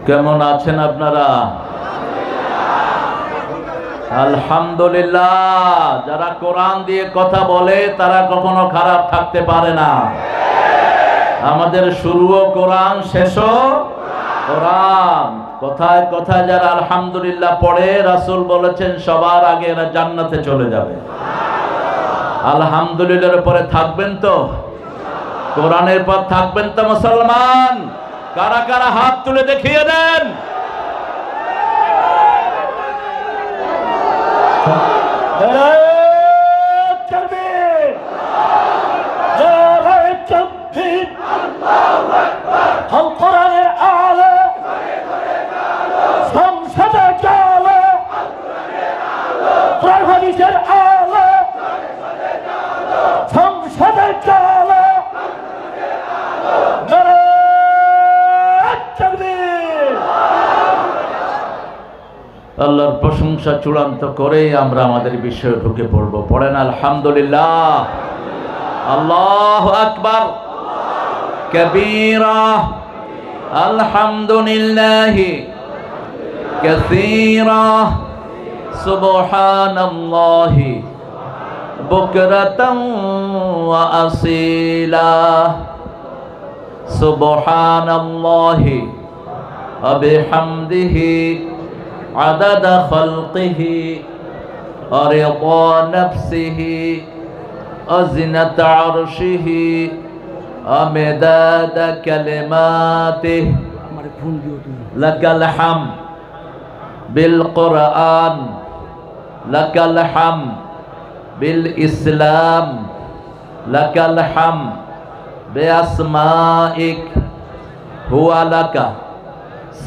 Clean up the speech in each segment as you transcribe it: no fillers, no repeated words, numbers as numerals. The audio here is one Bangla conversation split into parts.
কেমন আছেন আপনারা? আলহামদুলিল্লাহ। যারা কোরআন দিয়ে কথা বলে তারা কখনো খারাপ থাকতে পারে না। আমাদের শুরুও কোরআন, শেষও কোরআন। কথায় কথায় যারা আলহামদুলিল্লাহ পড়ে, রাসূল বলেছেন সবার আগে এরা জান্নাতে চলে যাবে। আলহামদুলিল্লাহর পরে থাকবেন তো? কোরআনের পর থাকবেন তো মুসলমান? কারা কারা হাত তুলে দেখিয়ে দেন। আল্লাহর প্রশংসা চূড়ান্ত করে আমরা আমাদের বিষয়ে ঢুকে পড়ব। পড়েন আলহামদুলিল্লাহ। আল্লাহু আকবার কবীরা, আলহামদুলিল্লাহি কাসীরা, সুবহানাল্লাহি বুকরাতান ওয়া আসীলা, সুবহানাল্লাহি ওয়া বিহামদিহি عدد خلقه ورضا نفسه وزنة عرشه ومداد كلماته. لك الحمد بالقرآن، لك الحمد بالإسلام، لك الحمد بأسمائك هو لك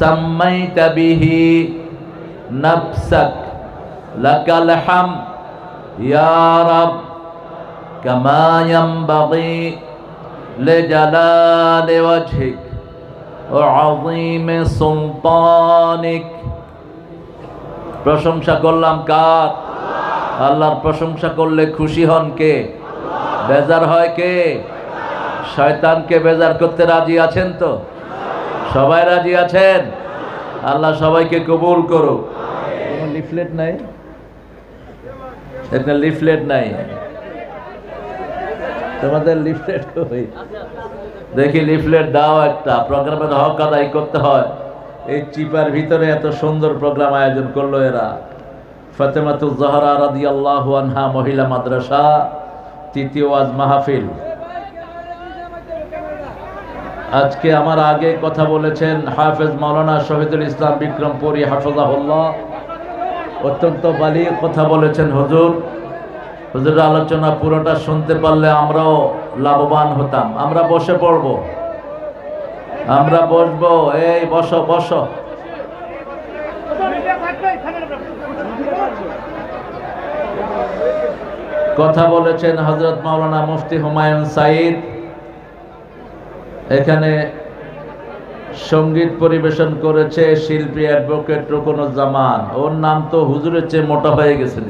سميت به نفسك، لك الحمد يا رب كما ينبغي لجلال وجهك وعظيم سلطانك. প্রশংসা করলাম কার? আল্লাহর প্রশংসা করলে খুশি হন কে? বেজার হয় কে? শয়তানকে বেজার করতে রাজি আছেন তো? সবাই রাজি আছেন? আল্লাহ সবাইকে কবুল করুক। লিফলেট নাই? একটা লিফলেট নাই? তোমাদের লিফলেট কই? দেখি লিফলেট দাও একটা। প্রোগ্রামের হক আদায় করতে হয়। এই চিপার ভিতরে এত সুন্দর প্রোগ্রাম আয়োজন করলো এরা। ফাতেমাতুজ জাহরা রাদিয়াল্লাহু আনহা মহিলা মাদ্রাসা, তৃতীয় ওয়াজ মাহফিল। আজকে আমার আগে কথা বলেছেন হাফেজ মাওলানা শহীদুল ইসলাম বিক্রমপুরী হাফিজাহুল্লাহ। অত্যন্ত বালিগ কথা বলেছেন হুজুর। হুজুরের আলোচনা পুরোটা শুনতে পারলে আমরাও লাভবান হতাম। আমরা বসে পড়ব, আমরা বসবো। এই বসো বসো। কথা বলেছেন হযরত মাওলানা মুফতি হুমায়ুন সাঈদ। এখানে সঙ্গীত পরিবেশন করেছে শিল্পী অ্যাডভোকেট রুকনুজ্জামান। ওর নাম তো হুজুরের চেয়ে মোটা হয়ে গেছে।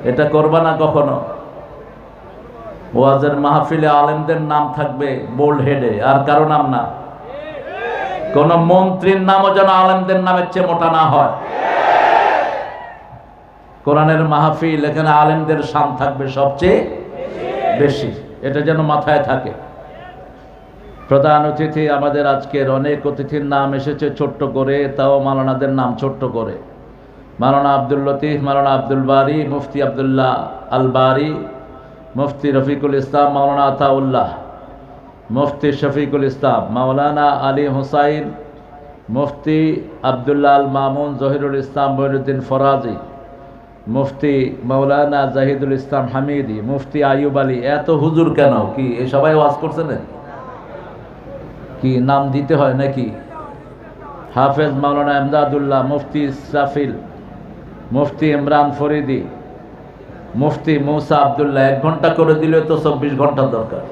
এটা করবা না কখনো। ওয়াজের মাহফিলে আলেমদের নাম থাকবে বোল্ড হেডে, আর কারো নাম না। কোন মন্ত্রীর নামও যেন আলেমদের নামের চেয়ে মোটা না হয়। কোরআনের মাহফিল, এখানে আলেমদের শান থাকবে সবচেয়ে বেশি। এটা যেন মাথায় থাকে। প্রধান অতিথি আমাদের আজকের, অনেক অতিথির নাম এসেছে ছোট্ট করে, তাও মাওলানাদের নাম ছোট্ট করে। মাওলানা আব্দুল লতিফ, মাওলানা আব্দুল বারি, মুফতি আব্দুল্লাহ আল বারি, মুফতি রফিকুল ইসলাম, মাওলানা আতাউল্লাহ, মুফতি শফিকুল ইসলাম, মাওলানা আলী হুসাইন, মুফতি আব্দুল্লাহ আল মামুন, জহিরুল ইসলাম মঈনুদ্দিন ফরাজি, মুফতি মাওলানা জাহিদুল ইসলাম হামিদি, মুফতি আইয়ুব আলী। এত হুজুর কেন? কি এই সবাই ওয়াজ করছেন? কি নাম দিতে হয় নাকি? হাফেজ মাওলানা এমদাদুল্লাহ, মুফতি ইসরাফিল, মুফতি ইমরান ফরিদি, মুফতি মুসা আব্দুল্লাহ। 1 ঘন্টা করে দিলে তো 24 ঘন্টা দরকার।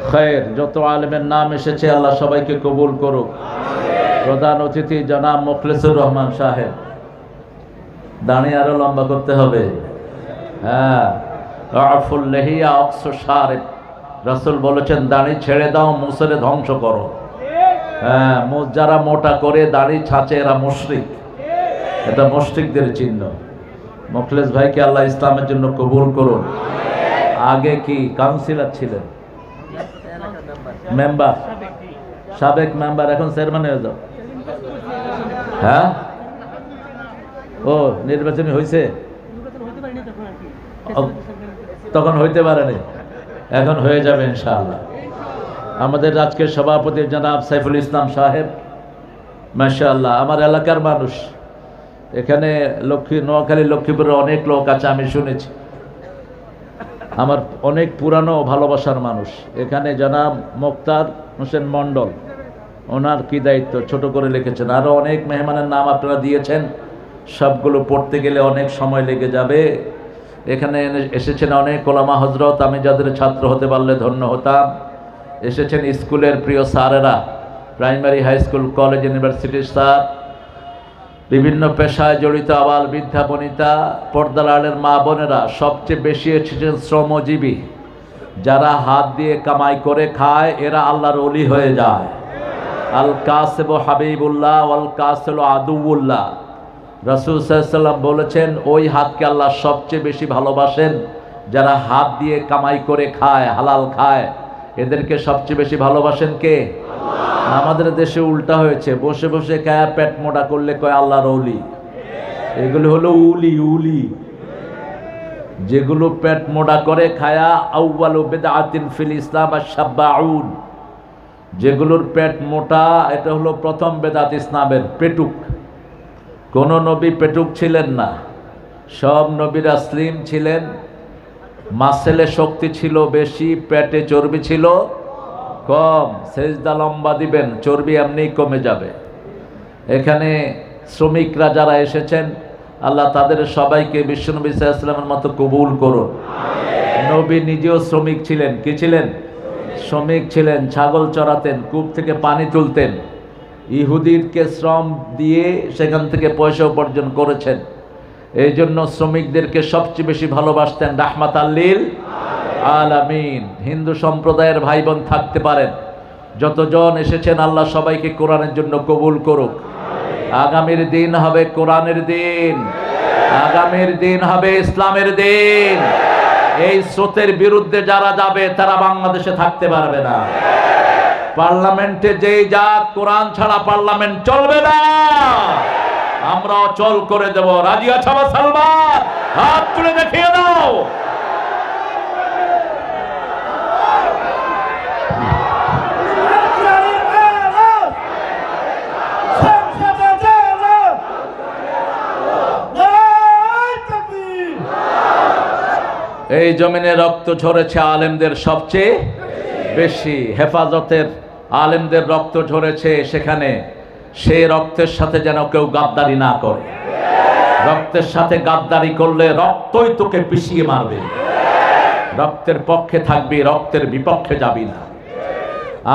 খৈর, যত আলেমের নাম এসেছে আল্লাহ সবাইকে কবুল করুক। প্রধান অতিথি জনাব মুখলিসুর রহমান সাহেব। দাঁড়িয়ে আরো লম্বা করতে হবে। হ্যাঁ, আফুল লেহিয়া অক্স শারিব। রাসূল বলেছেন দাড়ি ছেড়ে দাও, মুসরে ধ্বংস করো। হ্যাঁ, যারা মোটা করে দাড়ি ছাঁচে এরা মুশরিক, এটা মুশরিকদের চিহ্ন। মোখলেস ভাইকে আল্লাহ ইসলামের জন্য কবুল করুন। আগে কি কাউন্সিলর ছিলেন, মেম্বার, সাবেক মেম্বার, এখন চেয়ারম্যান হয়ে যাও। হ্যাঁ, ও নির্বাচনী হয়েছে, তখন হইতে পারেনি, এখন হয়ে যাবে ইনশাআল্লাহ। আমাদের আজকের সভাপতি জনাব সাইফুল ইসলাম সাহেব, মাশাআল্লাহ, আমার এলাকার মানুষ। এখানে নোয়াখালী লক্ষ্মীপুরের অনেক লোক আছে, আমি শুনেছি, আমার অনেক পুরানো ভালোবাসার মানুষ। এখানে জনাব মোক্তার হোসেন মণ্ডল, ওনার কি দায়িত্ব ছোট করে লিখেছেন। আরও অনেক মেহমানের নাম আপনারা দিয়েছেন, সবগুলো পড়তে গেলে অনেক সময় লেগে যাবে। এখানে এসেছেন অনেক ওলামা হজরত, আমি যাদের ছাত্র হতে পারলে ধন্য হতাম। এসেছেন স্কুলের প্রিয় স্যারেরা, প্রাইমারি, হাই স্কুল, কলেজ, ইউনিভার্সিটির স্যার, বিভিন্ন পেশায় জড়িত আবাল বৃদ্ধা বনিতা, পর্দার আড়ের মা বোনেরা। সবচেয়ে বেশি এসেছেন শ্রমজীবী, যারা হাত দিয়ে কামাই করে খায়, এরা আল্লাহর ওলি হয়ে যায়। আল কাসিব হাবিবুল্লাহ ওয়াল কাসিল আদুউল্লাহ। রাসূল সাল্লাল্লাহু আলাইহি ওয়াসাল্লাম বলেছেন, ওই হাতকে আল্লাহ সবচেয়ে বেশি ভালোবাসেন যারা হাত দিয়ে কামাই করে খায়, হালাল খায়, এদেরকে সবচেয়ে বেশি ভালোবাসেন কে? আমাদের দেশে উল্টা হয়েছে, বসে বসে খায় পেট মোটা করলে কয় আল্লাহর ওলি। এগুলো হলো উলি, উলি। যেগুলো পেট মোটা করে খায়া আউয়ালু বিদআতিন ফিল ইসলাম আশ-শাব্বাউন, যেগুলোর পেট মোটা, এটা হলো প্রথম বেদাত ইসলামের, পেটুক। কোন নবী পেটুক ছিলেন না, সব নবীরা স্লিম ছিলেন। মাসেলে শক্তি ছিল বেশি, পেটে চর্বি ছিল কম। সেজদা লম্বা দিবেন, চর্বি এমনি কমে যাবে। এখানে শ্রমিকরা যারা এসেছেন, আল্লাহ তাদের সবাইকে বিশ্বনবী সাল্লাল্লাহু আলাইহি ওয়াসাল্লামের মতো কবুল করুন। নবী নিজেও শ্রমিক ছিলেন। কি ছিলেন? শ্রমিক ছিলেন, ছাগল চড়াতেন, কূপ থেকে পানি তুলতেন, ইহুদিকে শ্রম দিয়ে সেখান থেকে পয়সা উপার্জন করেছেন। এই জন্য শ্রমিকদেরকে সবচেয়ে বেশি ভালোবাসতেন, রাহমাতাল লিল আলামিন। হিন্দু সম্প্রদায়ের ভাই বোন থাকতে পারেন, যতজন এসেছেন, আল্লাহ সবাইকে কোরআনের জন্য কবুল করুক। আগামীর দিন হবে কোরআনের দিন, আগামীর দিন হবে ইসলামের দিন। এই স্রোতের বিরুদ্ধে যারা যাবে তারা বাংলাদেশে থাকতে পারবে না। পার্লামেন্টে যেই যা, কোরআন ছাড়া পার্লামেন্ট চলবে না। আমরা অচল করে দেব। রাজি আছো মুসলমান? হাত তুলে দেখিয়ে দাও। এই জমিনে রক্ত ঝরেছে আলেমদের সবচেয়ে বেশি, হেফাজতের আলেমদের রক্ত ঝরেছে সেখানে। সেই রক্তের সাথে যেন কেউ গাদ্দারি না করে। রক্তের সাথে গাদ্দারি করলে রক্তই তোকে পিষিয়ে মারবে। রক্তের পক্ষে থাকবি, রক্তের বিপক্ষে যাবি না।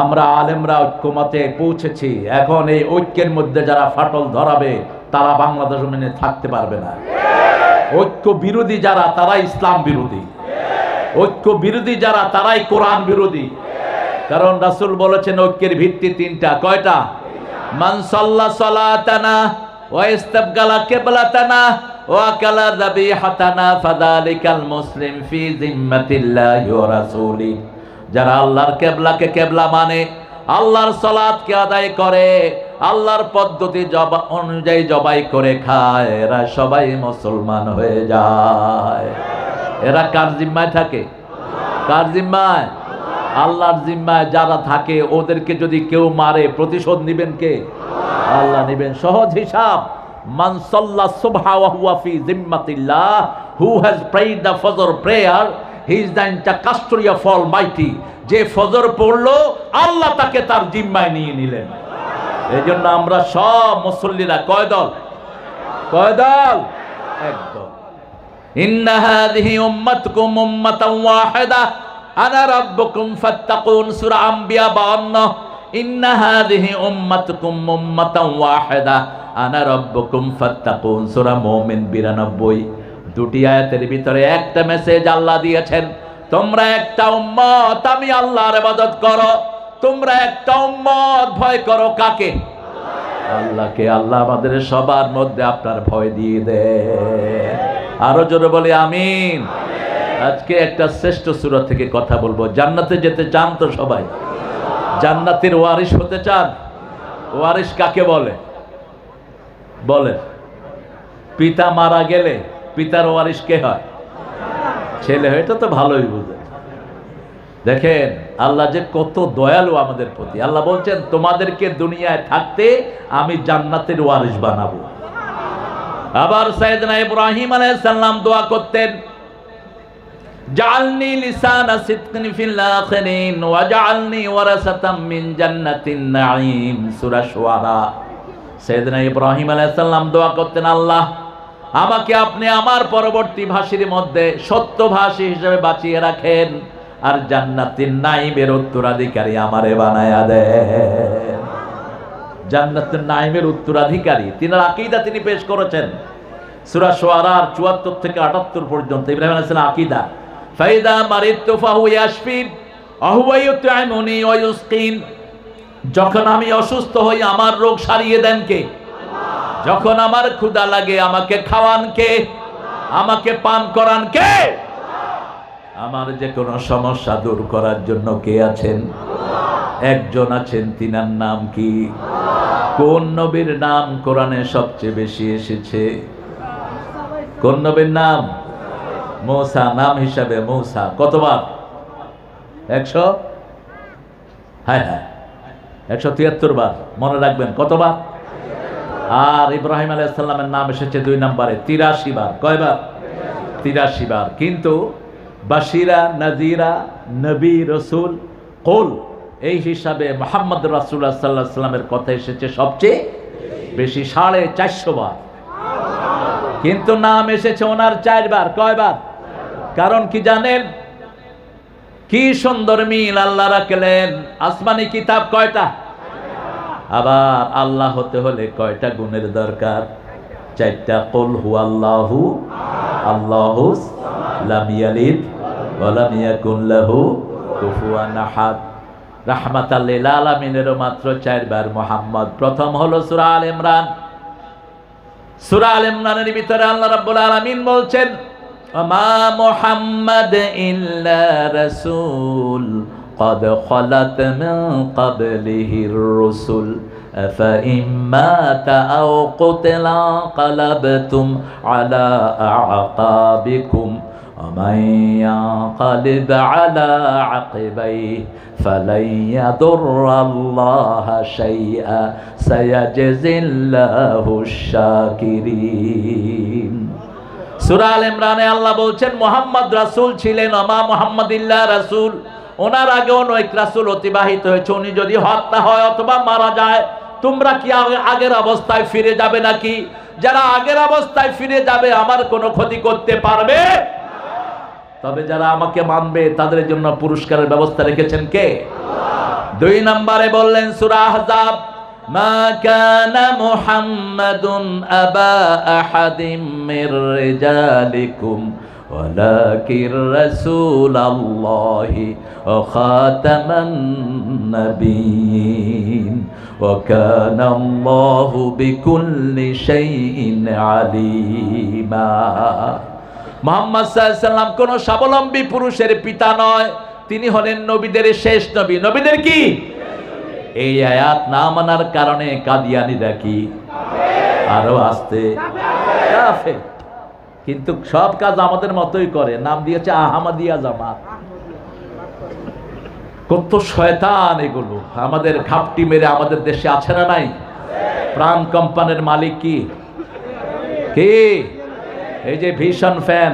আমরা আলেমরা ঐক্যমতে পৌঁছেছি। এখন এই ঐক্যের মধ্যে যারা ফাটল ধরাবে, তারা বাংলাদেশ জমিনে থাকতে পারবে না। ঐক্য বিরোধী যারা, তারা ইসলাম বিরোধী। ঐক্য বিরোধী যারা, তারাই কোরআন বিরোধী। কারণ রাসূল বলেছেন ঐক্যের ভিত্তি তিনটা। কয়টা? মান সাল্লা সালাতানা ওয়া ইস্তাবগালা কিবলাতানা ওয়া আকালা যাবিহাতানা ফাযালিকাল মুসলিম ফি জিম্মাতিল্লাহি ওয়া রাসূলি। যারা আল্লাহর কিবলাকে কিবলা মানে, আল্লাহর সালাতকে আদায় করে, আল্লাহর পদ্ধতি অনুযায়ী জবাই করে খায়, এরা সবাই মুসলমান হয়ে যায়। এরা কার জিম্মায় থাকে? কার জিম্মায়? আল্লাহর জিম্মায় যারা থাকে, ওদেরকে যদি কেউ মারে, প্রতিশোধ নিবেন কে? আল্লাহ নিবেন। সহজ হিসাব, মান সাল্লা সুবহা ওয়া হুয়া ফি জিম্মাতিল্লাহ, who has prayed the Fajr prayer, he is the in the custody of almighty. যে ফজর পড়লো, আল্লাহ তাকে তার জিম্মায় নিয়ে নিলেন। এই জন্য আমরা সব মুসল্লিরা কয় দল? কয় দল? এক দল। ইন্না হাযিহি উম্মাতুকুম উম্মাতান ওয়াহিদা আনা রাব্বুকুম ফাত্তাকুন, সূরা আম্বিয়া 52। ইন্না হাযিহি উম্মাতুকুম উম্মাতান ওয়াহিদা আনা রাব্বুকুম ফাত্তাকুন, সূরা মুমিন 92। দুটি আয়াতের ভিতরে একটা মেসেজ আল্লাহ দিয়েছেন, তোমরা একটা উম্মত, আমি আল্লাহর ইবাদত করো। তোমরা একটা উম্মত, ভয় করো কাকে? আল্লাহকে। আল্লাহ আমাদের সবার মধ্যে আপনার ভয় দিয়ে দেন। আরো জোরে বলি আমিন। আজকে একটা শ্রেষ্ঠ সূরা থেকে কথা বলবো। জান্নাতে যেতে চান তো সবাই? জান্নাতের ওয়ারিশ হতে চান? ওয়ারিশ কাকে বলে? বলে পিতা মারা গেলে পিতার ওয়ারিশ কে হয়? ছেলে হয়। এটা তো ভালোই বুঝে। দেখেন আল্লাহ যে কত দয়ালু আমাদের প্রতি। আল্লাহ বলছেন তোমাদেরকে দুনিয়ায় থাকতে আমি জান্নাতের ওয়ারিশ বানাবো। আবার সাইয়েদনা ইব্রাহিম আলাইহিস সালাম দোয়া করতেন, জাআলনি লিসানা সিদকিন ফিল আখিরিন ওয়া জাআলনি ওয়ারাসাতাম মিন জান্নাতিন নাঈম। সূরা শুআরা। সাইয়েদনা ইব্রাহিম আলাইহিস সালাম দোয়া করতেন, আল্লাহ আমাকে আপনি আমার পরবর্তী ভাষীর মধ্যে সত্যভাষী হিসেবে বাঁচিয়ে রাখেন, আর জান্নাতিন নাঈমের উত্তরাধিকারী আমারে বানায়া দেন। জান্নাতুন নাঈমের উত্তরাধিকারী তিনার আকীদা তিনি পেশ করেছেন সূরা শুআরার ৭৪ থেকে ৭৮ পর্যন্ত। ইব্রাহিম আলাইহিস সালাম আকীদা, ফাইদা মারিদতু ফাহু ইয়াশফিন ওয়া হুয়া ইউতঈমুনি ওয়া ইউসকিন। যখন আমি অসুস্থ হই আমার রোগ সারিয়ে দেন কে? আল্লাহ। যখন আমার ক্ষুধা লাগে আমাকে খাওয়ান কে? আমাকে পান করান কে? আমার যে কোনো সমস্যা দূর করার জন্য কে আছেন? একজন আছেন। তিনার নাম কি? কোন নবীর নাম কোরআনে সবচেয়ে বেশি এসেছে? কোন নবীর নাম? মূসা। নাম হিসাবে মূসা কতবার? 100। হ্যাঁ হ্যাঁ 173 বার। মনে রাখবেন কতবার? আর ইব্রাহিম আলাইহিস সালামের নাম এসেছে 2 নম্বরে 83 বার। কয়বার? 83 বার। কিন্তু বাশিরা, নাজিরা, নবী, রসুল, কুল এই হিসাবে মুহাম্মদ রাসূলুল্লাহ সাল্লাল্লাহু আলাইহি ওয়াসাল্লামের কথা এসেছে সবচেয়ে বেশি, 450 বার। কিন্তু নাম এসেছে ওনার 4 বার। কয়বার? কারণ কি জানেন? কি সুন্দর মিল আল্লাহ রাখলেন। আসমানি কিতাব কয়টা? আবার আল্লাহ হতে হলে কয়টা গুণের দরকার? 4টা। কুল হুয়াল্লাহু আল্লাহু লাম ইয়ালিদ ওয়া লাম ইয়াকুল লাহু কুফুয়ান আহাদ। রাহমাতাল লিল আলামিনের মাত্র 4 বার মুহাম্মদ। প্রথম হলো সূরা আল ইমরান। সূরা আল ইমরানের ভিতরে আল্লাহ রাব্বুল আলামিন বলছেন, মা মুহাম্মাদ ইল্লা রাসূল قد خلت من قبله الرسل أفإن مات أو قتل انقلبتم على أعقابكم ومن ينقلب على عقبيه فلن يضر الله شيئا سيجزي الله الشاكرين। সূরা আল ইমরানে আল্লাহ বলছেন মুহাম্মদ রাসূল ছিলেন। মা মুহাম্মাদ ইল্লা রাসূল। ওনার আগে অনেক রাসূল অতিবাহিত হয়েছে। উনি যদি হত্যা হয় অথবা মারা যায় তোমরা কি আগের অবস্থায় ফিরে যাবে নাকি? যারা আগের অবস্থায় ফিরে যাবে আমার কোনো ক্ষতি করতে পারবে? তবে যারা আমাকে মানবে তাদের জন্য পুরস্কারের ব্যবস্থা রেখেছেন কে? আল্লাহ। 2 নম্বরে বললেন সূরা আহজাব, মা কানা মুহাম্মাদুন আবা আহাদিম মির রিজালিকুম ওয়ালাকিন রাসূলুল্লাহি ওয়া খাতামান নাবিয়্যিন ওয়া কানা আল্লাহু বিকুল্লি শাইইন আলিমা। মুহাম্মদ সাল্লাল্লাহু আলাইহি সাল্লাম কোন স্বাবলম্বী পুরুষের পিতা নয়, তিনি হলেন নবীদের শেষ নবী। নবীদের কি? এই আয়াত না মানার কারণে কাদিয়ানীরা কি? আরো আসতে কাফের। কিন্তু সব কাজ আমাদের মতোই করে। নাম দিয়েছে আহমদিয়া জামাত। কত শয়তান এগুলো। আমাদের ঘাপটি মেরে আমাদের দেশে আছে না নাই? প্রাণ কোম্পানির মালিক কি? কে? এই যে ভিশন ফ্যান,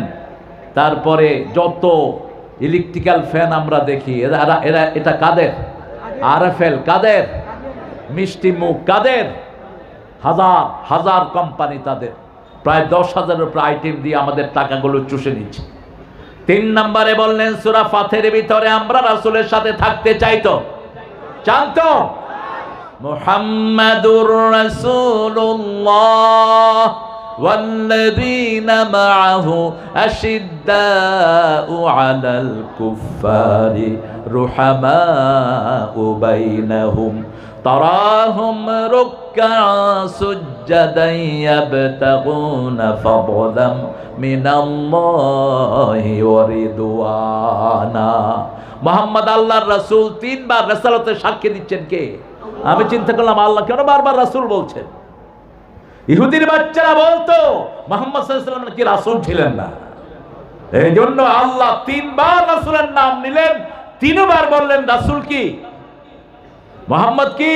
তারপরে যত ইলেকট্রিক্যাল ফ্যান আমরা দেখি, এরা এটা কাদের? আরএফএল কাদের? মিষ্টি মুখ কাদের? হাজার হাজার কোম্পানি তাদের। প্রায় 10,000-এর উপর আইটেম দিয়ে আমাদের টাকাগুলো চুষে নিচ্ছে। 3 নম্বরে বললেন সূরা ফাতিরের ভিতরে আমরা রাসূলের সাথে থাকতে চাইতো, জানতো মুহাম্মাদুর রাসূলুল্লাহ والذين معه أشداء على الكفار رحماء بينهم تراهم ركعا سجدا يبتغون فضلا من الله ورضوانا মোহাম্মদ আল্লাহর রাসূল তিনবার রাসালতের সাক্ষী দিচ্ছেন কে? আমি চিন্তা করলাম আল্লাহ কেন বারবার রাসূল বলছেন? ইহুদির বাচ্চারা বলতো মুহাম্মদ সাল্লাল্লাহু আলাইহি ওয়াসাল্লাম কি রাসূল ছিলেন না, এই জন্য আল্লাহ তিনবার রাসূলের নাম নিলেন, তিনবার বললেন রাসূল কি? মুহাম্মদ কি?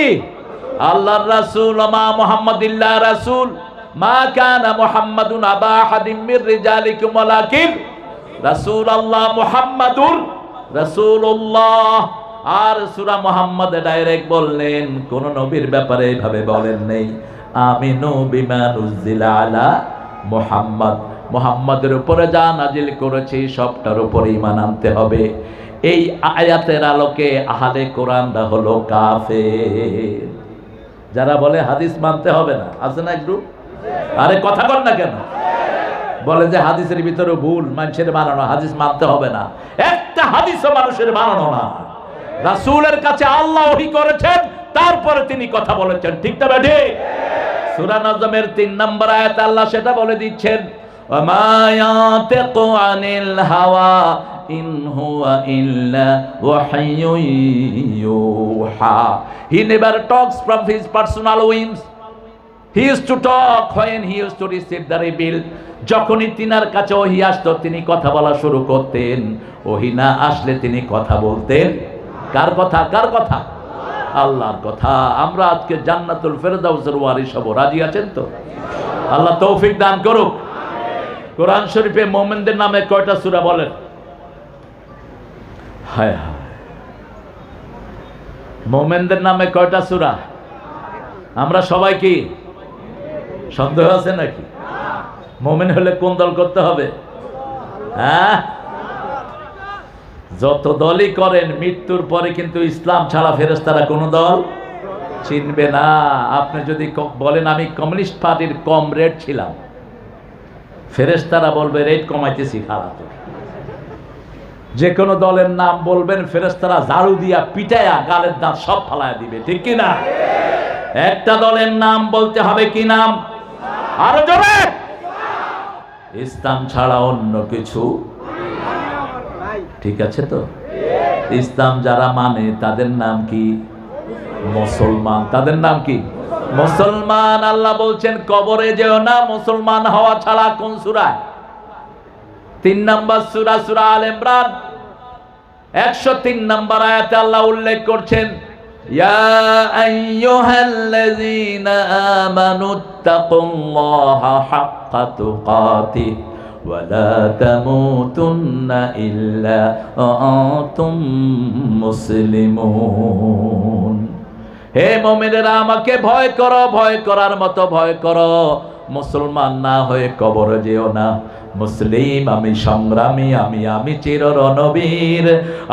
আল্লাহর রাসূল। মা মুহাম্মাদিল্লাহ রাসূল মা কানা মুহাম্মাদুন আবা আহাদিম মির রিজালিকুম ওয়ালাকিন রাসূলুল্লাহ মুহাম্মাদুর রাসূলুল্লাহ। আর সূরা মুহাম্মদে ডাইরেক্ট বললেন, কোন নবীর ব্যাপারে এইভাবে বলেন নেই আমিনু বিমা নুজিলা আলা মুহাম্মদ, মুহাম্মাদের উপরে যা নাজিল করেছি সবটার উপরে ঈমান আনতে হবে। এই আয়াতের আলোকে আহলে কোরআনরা হলো কাফের। যারা বলে হাদিস মানতে হবে না, আছে না একটু? আরে কথা বল না কেন? বলে যে হাদিসের ভিতরে ভুল, মানুষের বানানো, হাদিস মানতে হবে না। একটা হাদিসও মানুষের বানানো না, রাসূলের কাছে আল্লাহ ওহী করেছেন, তারপরে তিনি কথা বলেছেন। ঠিক না বেঠে? সূরা নাজমের 3 নম্বর আয়াত আল্লাহ সেটা বলে দিচ্ছেন, ওয়ামা ইয়াতিকু আনিল হাওয়া ইন হুয়া ইল্লা ওয়াহয়ুন ইউহা। He never talks from his personal whims. He used to talk when he used to receive the reveal. যখনই তিনার কাছে ওহী আসতো তিনি কথা বলা শুরু করতেন, ওহী না আসলে তিনি কথা বলতেন কার কথা? কার কথা? আল্লাহর কথা। আমরা আজকে জান্নাতুল ফেরদাউসের ওয়ারিস হব, রাজি আছেন তো? আল্লাহ তৌফিক দান করুক। কোরআন শরীফে মুমিনদের নামে কয়টা সূরা বলেন? হায় হায়, মুমিনদের নামে কয়টা সূরা? আমরা সবাই কি সন্দেহ আছে নাকি? মুমিন হলে কোন দল করতে হবে? হ্যাঁ, যত দলই করেন মৃত্যুর পরে কিন্তু ইসলাম ছাড়া ফেরেশতারা কোন দল চিনবে না। আপনি যদি বলেন আমি কমিউনিস্ট পার্টির কমরেড ছিলাম, ফেরেশতারা বলবে রেট কমাইতেছি খারাপ। যে কোনো দলের নাম বলবেন ফেরেশতারা ঝাড়ু দিয়া পিটায়া গালের দাঁত সব ফালায়া দিবে, ঠিক কি না? একটা দলের নাম বলতে হবে, কি নাম? আরো জোরে। ইসলাম ছাড়া অন্য কিছু ঠিক আছে তো? ইসলাম যারা মানে তাদের নাম কি? মুসলমান। তাদের নাম কি? মুসলমান। আল্লাহ বলছেন কবরে যেও না মুসলমান হওয়া ছাড়া। কোন সূরা? 3 নম্বর সূরা, সূরা আল ইমরান 103 নম্বর আয়াতে আল্লাহ উল্লেখ করছেন, ইয়া আইয়ুহাল্লাযীনা আমানুত্তাকুল্লাহা হাক্কা তুকাতিহি ওয়া লা তামুতুন্না ইল্লা ওয়া আনতুম মুসলিমুন। হে মুমিনেরা আমাকে ভয় করো, ভয় করার মতো ভয় করো, মুসলমান না হয়ে কবরে যেও না। মুসলিম আমি, সংগ্রামী আমি চির রণবীর,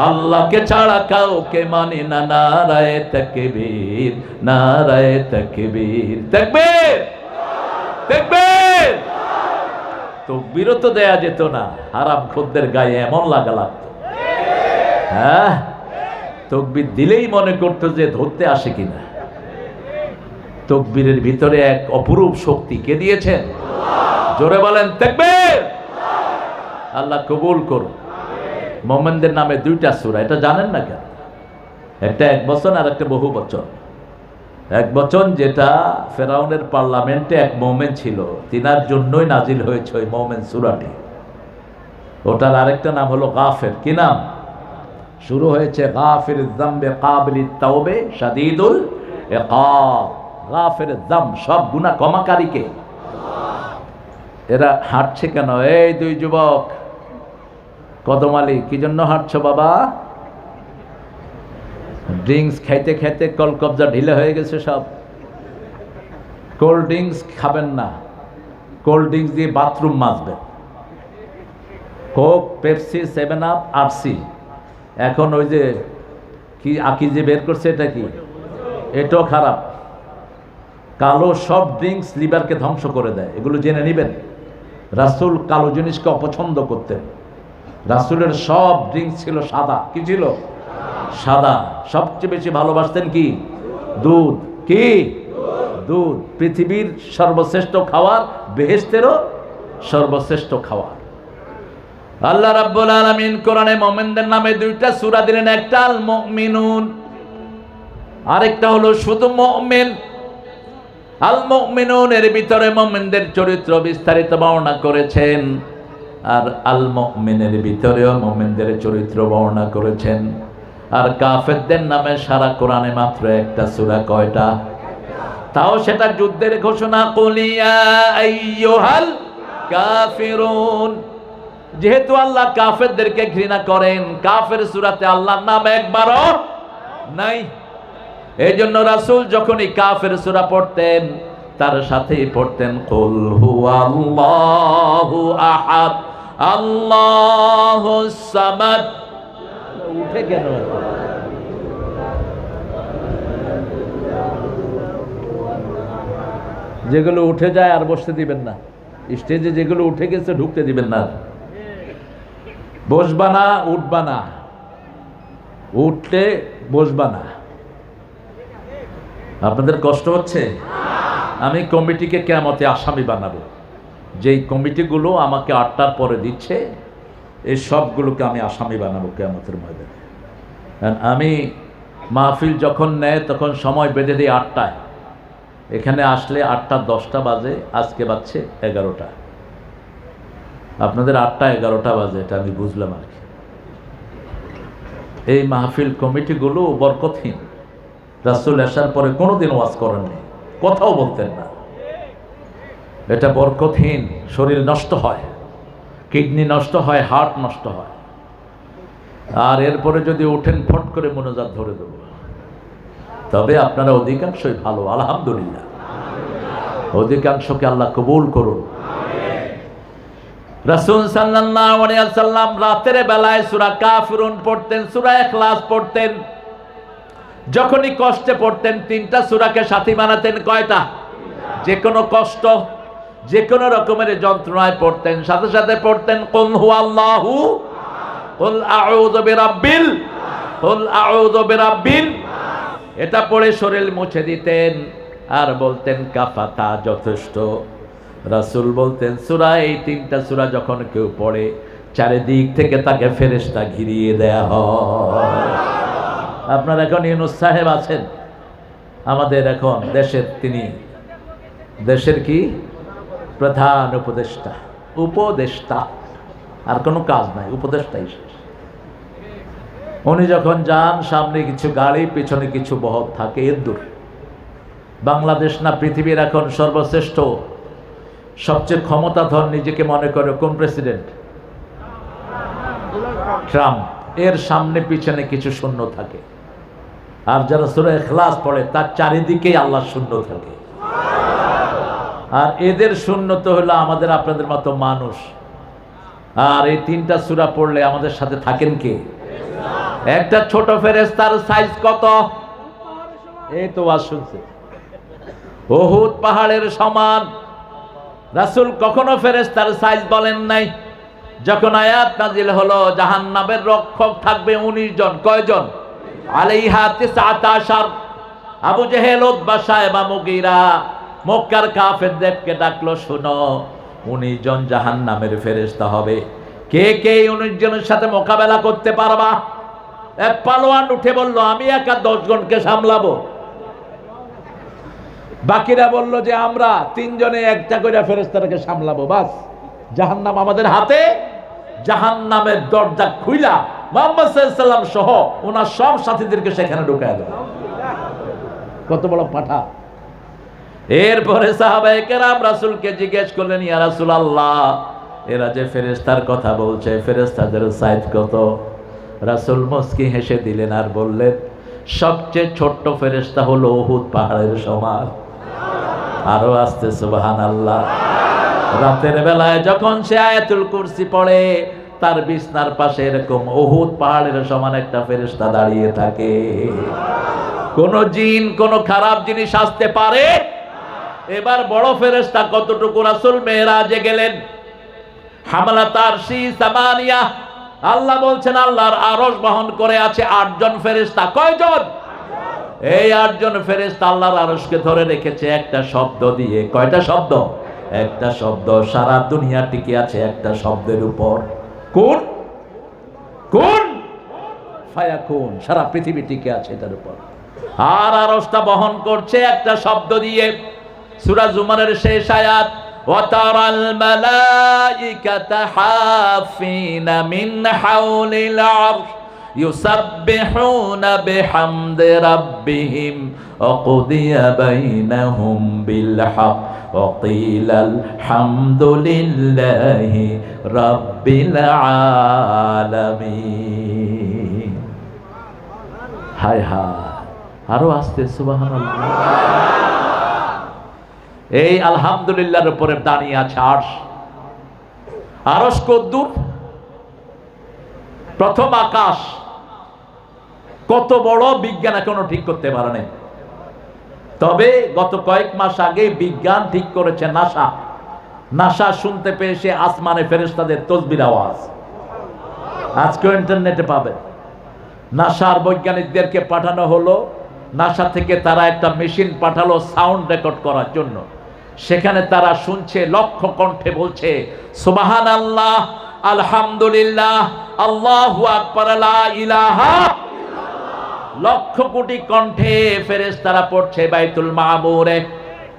আল্লাহকে ছাড়া কাউকে মানি না। নারায়ে তাকবীর, নারায়ে তাকবীর, তাকবীর, তাকবীর। তাকবীর তো দেয়া যেত না, হারাম খোরদের গায়ে এমন লাগা লাগতো। হ্যাঁ, তাকবীর দিলেই মনে করতো যে ধরতে আসে কিনা। তাকবীরের ভিতরে এক অপরূপ শক্তি কে দিয়েছেন? জোরে বলেন তাকবীর। আল্লাহ কবুল করুন। মুমিনদের নামে 2টা সূরা, এটা জানেন না কেন? একটা এক বচন আর একটা বহু বচন। এক বচন যেটা ফেরাউনের পার্লামেন্টে এক মুমিন ছিল, তিনার জন্যই নাজিল হয়েছে ওই মুমিন সূরাটি। ওটার আরেকটা নাম হলো গাফির। কি নাম? শুরু হয়েছে গাফির যামবে কাবিলিত তাওবে শাদীদুল ইকাব। গাফির যাম, সব গুনাহ ক্ষমাকারীকে। এরা হাঁটছে কেন? এই 2 যুবক কদম আলী, কি জন্য হাঁটছো বাবা? ড্রিঙ্কস খাইতে খাইতে কলকবজা ঢিলে হয়ে গেছে সব। কোল্ড ড্রিঙ্কস খাবেন না, কোল্ড ড্রিঙ্কস দিয়ে বাথরুম মাজবেন। কোক, পেপসি, 7 আপ, আরসি, এখন ওই যে কি আকি যে বের করছে, এটা কি? এটাও খারাপ। কালো সব ড্রিঙ্কস লিভারকে ধ্বংস করে দেয়, এগুলো জেনে নেবেন। রাসূল কালো জিনিসকে অপছন্দ করতেন। রাসূলের সব ড্রিঙ্কস ছিল সাদা। কি ছিল? সাদা। সবচেয়ে বেশি ভালোবাসতেন কি? দুধ। কি? দুধ। পৃথিবীর সর্বশ্রেষ্ঠ খাবার, বেহেশতেরও সর্বশ্রেষ্ঠ খাবার। আল্লাহ রাব্বুল আলামিন কোরআনে মুমিনদের নামে দুইটা সূরা দিলেন, একটা আল মুমিনুন, আরেকটা হলো শুধু মুমিন। আল মুমিনুন এর ভিতরে মুমিনদের চরিত্র বিস্তারিত বর্ণনা করেছেন, আর আল মুমিনের ভিতরেও মুমিনদের চরিত্র বর্ণনা করেছেন। আর কাফেরদের নামে সারা কোরআনে মাত্র একটা সূরা। কয়টা? তাও সেটা যুদ্ধের ঘোষণা। কুল ইয়া আইয়ুহাল কাফিরুন। যেহেতু আল্লাহ কাফেরদেরকে ঘৃণা করেন, কাফের সূরাতে আল্লাহর নাম একবারও নাই। এই জন্য রাসূল যখনই কাফের সূরা পড়তেন, তার সাথেই পড়তেন কুল হুয়াল্লাহু আহাদ আল্লাহুস সামাদ। উঠে কেন? যেগুলো উঠে যায় আর বসতে দিবেন না। স্টেজে যেগুলো উঠে গেছে ঢুকতে দিবেন না। বসবা না, উঠবা না, উঠলে বসবা না। আপনাদের কষ্ট হচ্ছে? আমি কমিটিকে কিয়ামতে আসামি বানাবো। যেই কমিটিগুলো আমাকে 8টার পরে দিচ্ছে, এই সবগুলোকে আমি আসামি বানাবো কিয়ামতের ময়দানে। আমি মাহফিল যখন নেয় তখন সময় বেঁধে দিই 8টায়। এখানে আসলে 8:10 বাজে, আজকে বাজছে 11টা। আপনাদের 8টা 11টা বাজে, এটা আমি বুঝলাম আর কি। এই মাহফিল কমিটিগুলো বরকতহীন। রাসূল আসার পরে কোনোদিন ওয়াজ করেননি, কথাও বলতেন না। এটা বরকতহীন। শরীর নষ্ট হয়, কিডনি নষ্ট হয়, হার্ট নষ্ট হয়। আর এরপরে যদি ওঠেন ফট করে মোনাজাত ধরে দেব। তবে আপনারা অধিকাংশই ভালো, আলহামদুলিল্লাহ। অধিকাংশকে আল্লাহ কবুল করুন। রাসূল সাল্লাল্লাহু আলাইহি ওয়াসাল্লাম রাতের বেলায় সূরা কাফিরুন পড়তেন, সূরা ইখলাস পড়তেন। যখনই কষ্টে পড়তেন 3টা সূরাকে সাথী বানাতেন। কয়টা? যে কোনো কষ্ট, যে কোনো রকমের যন্ত্রণায় পড়তেন, সাথে সাথে পড়তেন কুল হুয়াল্লাহু, কুল আউযু বিরাব্বিল, কুল আউযু বিরাব্বিন। এটা পড়ে শরীর মুছে দিতেন আর বলতেন কাফাতা, যথেষ্ট। রাসূল বলতেন সূরা, এই 3টা সূরা যখন কেউ পড়ে চারিদিক থেকে তাকে ফেরেশতা ঘিরিয়ে দেয়া হয়। আপনার এখন ইউনূস সাহেব আছেন আমাদের এখন দেশের, তিনি দেশের কি প্রধান উপদেষ্টা। উপদেষ্টা, আর কোনো কাজ নাই, উপদেষ্টাই শেষ। উনি যখন যান, সামনে কিছু গাড়ি, পিছনে কিছু বহর থাকে। এর দূর বাংলাদেশ না পৃথিবীর এখন সর্বশ্রেষ্ঠ, সবচেয়ে ক্ষমতাধর নিজেকে মনে করে কোন প্রেসিডেন্ট? ট্রাম্প। এর সামনে পিছনে কিছু শূন্য থাকে। আর যারা সূরা ইখলাস পড়ে তার চারিদিকেই আল্লাহ শূন্য থাকে। আর এদের শূন্য তো হলো আমাদের আপনাদের মতো মানুষ। আর এই 3টা সূরা পড়লে আমাদের সাথে থাকেন কে? একটা ছোট ফেরেশতার সাইজ কত? এই তো ওয়াজ শুনছে, উহুদ পাহাড়ের সমান। রাসূল কখনো ফেরেশতার সাইজ বলেন নাই। যখন আয়াত নাজিল হলো জাহান্নামের রক্ষক থাকবে 19 জন। কয়জন? আলাইহা 19। আবু জেহেল, উতবা, সায়বা, মুগীরা মক্কার কাফেরদেরকে ডাকলো, শোনো 19 জন জাহান্নামের ফেরেশতা হবে। কে কে 19 জনের সাথে মোকাবেলা করতে পারবা? এক পালোয়ান উঠে বলল, আমি একা 10 জনকে সামলাবো। বাকিরা বলল যে আমরা 3 জনে একটা করে ফেরেশতাকে সামলাবো। বাস, জাহান্নাম আমাদের হাতে। জাহান্নামের দরজা খুইলা মুহাম্মদ সাল্লাল্লাহু আলাইহি ওয়াসাল্লাম সহ ওনার সব সাথীদেরকে সেখানে ঢুকায় দেয়। কত বড় পাঠা! এরপরে সাহাবায়ে কেরাম রাসূলকে জিজ্ঞেস করলেন, ইয়া রাসূলুল্লাহ, এরা যে ফেরেশতার কথা বলছে, ফেরেশতাদের সাইজ কত? রাসূল মুস্কি হেসে দিলেন আর বললেন, সবচেয়ে ছোট্ট ফেরেশতা হলো উহুদ পাহাড়ের সমান। আরো আসতে সুবহানাল্লাহ। রাতের বেলায় যখন সে আয়াতুল কুরসি পড়ে, তার বিছনার পাশে এরকম উহুদ পাহাড়ের সমান একটা ফেরেশতা দাঁড়িয়ে থাকে। কোন জিন, কোন খারাপ জিনিস আসতে পারে এবার বড় ফেরেশতা কতটুকু? রাসূল মেরাজে গেলেন, হামলাত আরশি সামানিয়া, আল্লাহ বলছেন আল্লাহর আরশ বহন করে আছে 8 জন ফেরেশতা। কয়জন? এই 8 জন ফেরেশতা আল্লাহর আরশকে ধরে রেখেছে একটা শব্দ দিয়ে। কয়টা শব্দ? একটা শব্দ। সারা দুনিয়া টিকে আছে একটা শব্দের উপর। কোন? কোন? ফায়াকুন। সারা পৃথিবী টিকে আছে এটার উপর। আর আরশটা বহন করছে একটা শব্দ দিয়ে। সূরা জুমারের শেষ আয়াত, ওয়াতারাল মালাইকাতা হাফিনা মিন হাওলিল আরশ ইউসাব্বিহুনা বিহামদি রাব্বিহিম ওয়া কুদিয়া বাইনাহুম বিল হক ওয়া কিলাল হামদুলিল্লাহি রাব্বিল আলামিন। হায় হায়, আরো আস্তে সুবহানাল্লাহ। এই আলহামদুলিল্লাহর উপরে দাঁড়িয়ে আছে আরশ। আরশ কদ্দুর? প্রথম আকাশ। কত বড় বিজ্ঞান এখনো ঠিক করতে পারে নাই। তবে গত কয়েক মাস আগে বিজ্ঞান ঠিক করেছে, নাসা শুনতে পেয়েছে আসমানে ফেরেশতাদের তসবির আওয়াজ। আজকেও ইন্টারনেটে পাবেন। নাসার বৈজ্ঞানিকদেরকে পাঠানো হলো, নাসা থেকে তারা একটা মেশিন পাঠালো সাউন্ড রেকর্ড করার জন্য। সেখানে তারা শুনছে, লক্ষ কণ্ঠে বলছে সুবহানাল্লাহ, আলহামদুলিল্লাহ, আল্লাহু আকবার, লা ইলাহা। লক্ষ কোটি কণ্ঠে ফেরেশতারা পড়ছে বাইতুল মামুরে।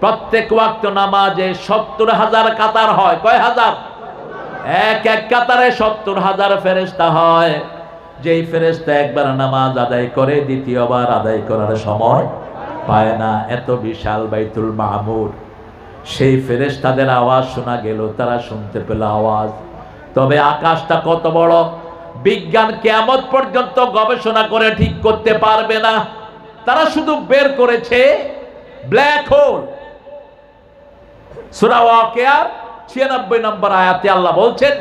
প্রত্যেক ওয়াক্ত নামাজে 70,000 কাতার হয়। কয় হাজার? এক এক কাতারে 70,000 ফেরেশতা হয়। যেই ফেরেশতা একবার নামাজ আদায় করে দ্বিতীয়বার আদায় করার সময় পায় না। এত বিশাল বাইতুল মামুর। সেই ফেরেশতাদের আওয়াজ শোনা গেল, তারা শুনতে পেল আওয়াজ। তবে আকাশটা কত বড় বিজ্ঞান কিয়ামত পর্যন্ত গবেষণা করে ঠিক করতে পারবে না। তারা শুধু বের করেছে ব্ল্যাক হোল। সূরা ওয়াকিয়া 96 নম্বর আয়াতে আল্লাহ বলছেন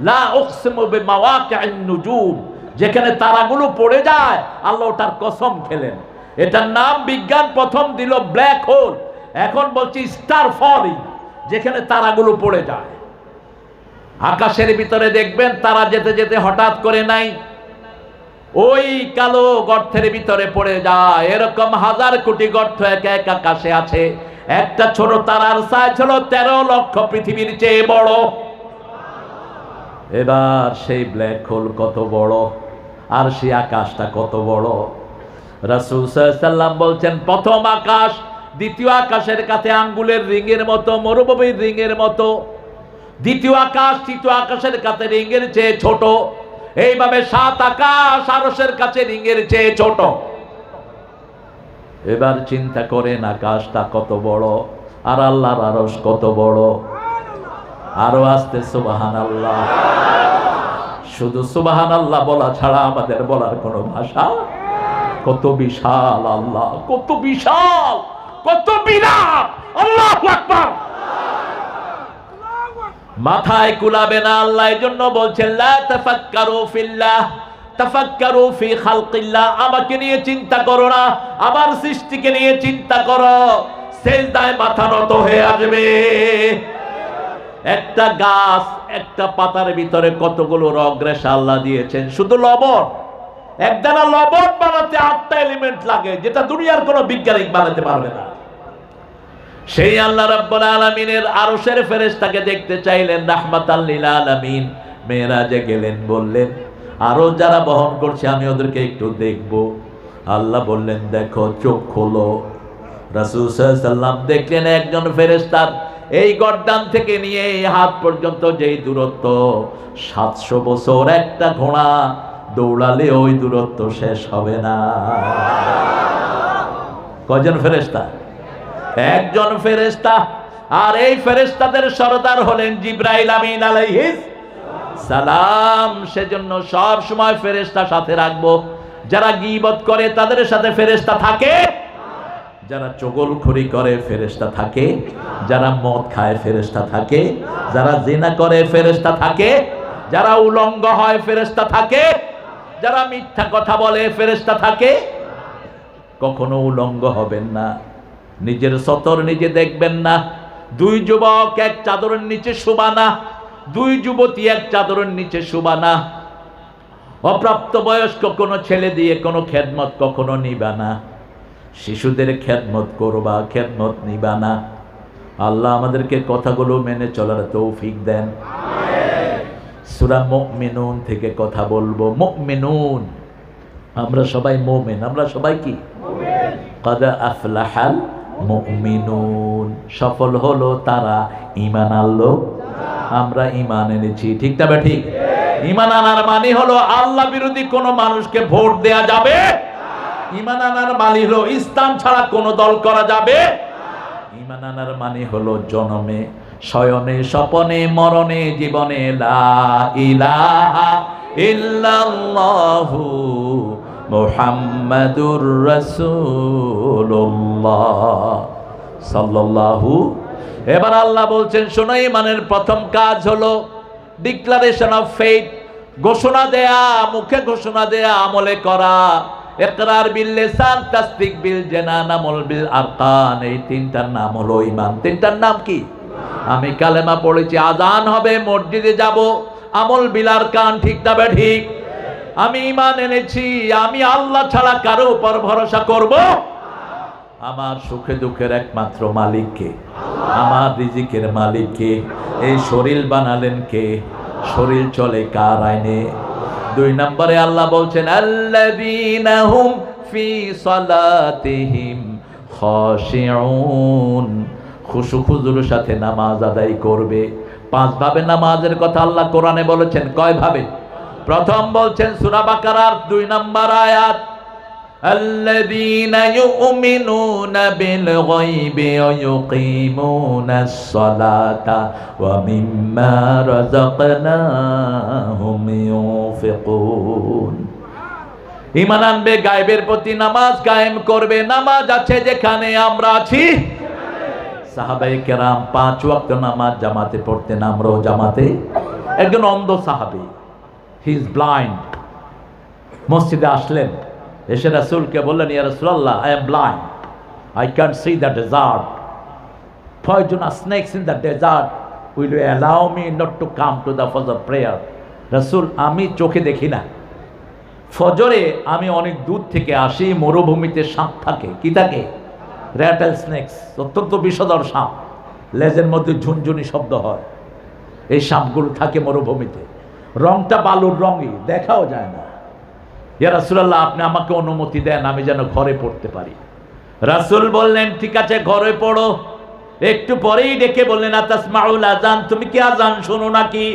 লা উকসিমু বিমাওয়াকি'ন নুজুম, যেখানে তারাগুলো পড়ে যায় আল্লাহ ওটার কসম খেলেন। এটার নাম বিজ্ঞান প্রথম দিল ব্ল্যাক হোল, এখন বলছি স্টার ফলিং, যেখানে তারাগুলো পড়ে যায়। আকাশের ভিতরে দেখবেন তারা যেতে যেতে হঠাৎ করে নাই ওই কালো গর্তের ভিতরে পড়ে যায়। এরকম হাজার কোটি গর্ত এক এক আকাশে আছে। একটা ছোট তারার সাইজ হলো 13 লক্ষ পৃথিবীর চেয়ে বড়। এবার সেই ব্ল্যাক হোল কত বড় আর সেই আকাশটা কত বড়। রাসূল সাল্লাল্লাহু আলাইহি ওয়াসাল্লাম বলছেন প্রথম আকাশ দ্বিতীয় আকাশের কাছে আঙ্গুলের রিংয়ের মতো, মরুভূমির রিংয়ের মতো। দ্বিতীয় আকাশ তৃতীয় আকাশের কাছে রিংয়ের চেয়ে ছোট। এইভাবে 7 আকাশ আরশের কাছে রিংয়ের চেয়ে ছোট। এবার চিন্তা করেন আকাশটা কত বড় আর আল্লাহর আরশ কত বড়। আরো আস্তে সুবহানাল্লাহ। শুধু সুবহানাল্লাহ বলা ছাড়া আমাদের বলার কোনো ভাষা। কত বিশাল আল্লাহ, কত বিশাল, কত বিরাট। আল্লাহু আকবার। মাথায় কুলাবে না আল্লাহ। এজন্য বলছেন লা তাফাক্কারু ফিল্লাহ তাফাক্কারু ফি খালকিল্লাহ। আমাকে নিয়ে চিন্তা করো না, আমার সৃষ্টিকে নিয়ে চিন্তা করো। সেজদায় মাথা নত হয়ে আসবে। একটা গাছ, একটা পাতার ভিতরে কতগুলো রগ রেশা আল্লাহ দিয়েছেন। শুধু লবণ, একদানা লবণ বানাতে 8টা এলিমেন্ট লাগে, যেটা দুনিয়ার কোনো বিজ্ঞানিক বানাতে পারবে না। সেই আল্লাহ রাব্বুল আলামিনের আরশের ফেরেশতাকে দেখতে চাইলেন রাহমাতাল লিল আলামিন। মেরাজে গেলেন, বললেন আরো যারা বহন করছে আমি ওদেরকে একটু দেখব। আল্লাহ বললেন দেখো, চোখ খোলো। রাসূল সাল্লাল্লাহু আলাইহি ওয়াসাল্লাম দেখলেন একজন ফেরেশতার এই গর্দান থেকে নিয়ে এই হাত পর্যন্ত যেই দূরত্ব 700 বছর একটা ঘোড়া দৌড়ালে ওই দূরত্ব শেষ হবে না। কয়জন ফেরেশতা? একজন ফেরেশতা। আর এই ফেরেশতাদের সরদার হলেন জিবরাইল আমিন আলাইহিস সালাম। সেজন্য সব সময় ফেরেশতা সাথে রাখবো। যারা গীবত করে তাদের সাথে ফেরেশতা থাকে, যারা চগলখড়ি করে ফেরেশতা থাকে, যারা মদ খায় ফেরেশতা থাকে, যারা জিনা করে ফেরেশতা থাকে, যারা উলঙ্গ হয় ফেরেশতা থাকে, যারা মিথ্যা কথা বলে ফেরেশতা থাকে। কখনো উলঙ্গ হবেন না, নিজের সতর নিজে দেখবেন না। দুই যুবক এক চাদরের নিচে শোবানা, দুই যুবতী এক চাদরের নিচে শোবানা। অপ্রাপ্ত বয়স্ক কোনো ছেলে দিয়ে কোনো খেদমত কখনো নিবা না। শিশুদের খেদমত করবা, খেদমত নিবা না। আল্লাহ আমাদেরকে কথাগুলো মেনে চলার তৌফিক দেন। সূরা মুমিনুন থেকে কথা বলবো। মুমিনুন, আমরা সবাই মুমিন। আমরা সবাই কি? قد أفلح المؤمنون। সফল হলো তারা ঈমান আনলো। আমরা ঈমান এনেছি, ঠিক তবে ঠিক। ঈমান আনার মানে হলো আল্লাহ বিরোধী কোন মানুষকে ভোট দেয়া যাবে। ঈমান আনার মানে হলো ইসলাম ছাড়া কোন দল করা যাবে। ঈমান আনার মানে হলো জনমে শয়নে স্বপনে মরণে জীবনে লা ইলাহা ইল্লাল্লাহু মুহাম্মাদুর রাসূলুল্লাহ সাল্লাল্লাহু। এবার আল্লাহ বলছেন শোনো, ঈমানের প্রথম কাজ হলো ডিক্লারেশন অফ ফেথ, ঘোষণা দেয়া, মুখে ঘোষণা দেয়া, আমলে করা। ইকরার বিল লিসান, তাসদিক বিল জানান, আমল বিল আরকান। এই তিনটার নাম হলো ঈমান। তিনটার নাম কি? আমি কালেমা পড়েছি, আজান হবে, মসজিদে যাব, আমল বিল আরকান, ঠিক তবে ঠিক। আমি ঈমান এনেছি, আমি আল্লাহ ছাড়া কারো উপর ভরসা করব। আমার সুখে দুঃখের একমাত্র মালিক কে? আমার রিজিকের মালিক কে? এই শরীর বানালেন কে? শরীর চলে কার আইনে? দুই নম্বরে আল্লাহ বলছেন আল্লাযীনা হুম ফি সালাতিহিম খাশিউন। খুশু খুজুর সাথে নামাজ আদায় করবে। পাঁচ ভাবে নামাজের কথা আল্লাহ কোরআনে বলেছেন। কয় ভাবে? প্রথম বলছেন সূরা বাকারার 2 নম্বর আয়াত, আল্লাযীনা ইউমিনুনা বিল গায়বি ওয়া ইউকিমুনাস সালাতা ওয়া মিম্মা রাযাকনাহুম ইউনফিকুন। ঈমান আনবে, গায়বের প্রতি নামাজ কায়েম করবে। নামাজ আছে যেখানে আমরা আছি। সাহাবায়ে কেরাম 5 ওয়াক্ত নামাজ জামাতে পড়তেন, আমরাও জামাতে। একজন অন্ধ সাহাবী, হি ইজ ব্লাইন্ড, মসজিদে আসলেন, এসে রাসূলকে বললেন ইয়া রাসূলুল্লাহ, I am blind, I can't see the desert, poisonous snakes in the desert, will you allow me not to come to the fajr prayer? রাসূল, আমি চোখে দেখি না, ফজরে আমি অনেক দূর থেকে আসি, মরুভূমিতে সাপ থাকে। কি থাকে? র্যাটেল স্নেকস, অত্যন্ত বিষধর সাপ, লেজের মধ্যে ঝুনঝুনি শব্দ হয়। এই সাপগুলো থাকে মরুভূমিতে, রংটা বালুর রঙই, দেখাও যায় না। ইয়া রাসূলুল্লাহ, আপনি আমাকে অনুমতি দেন, আমি যেন ঘরে পড়তে পারি। রাসূল বললেন ঠিক আছে, ঘরে পড়ো। একটু পরেই ডেকে বললেন আতাসমাউল আযান, তুমি কি আযান শোনো নাকি?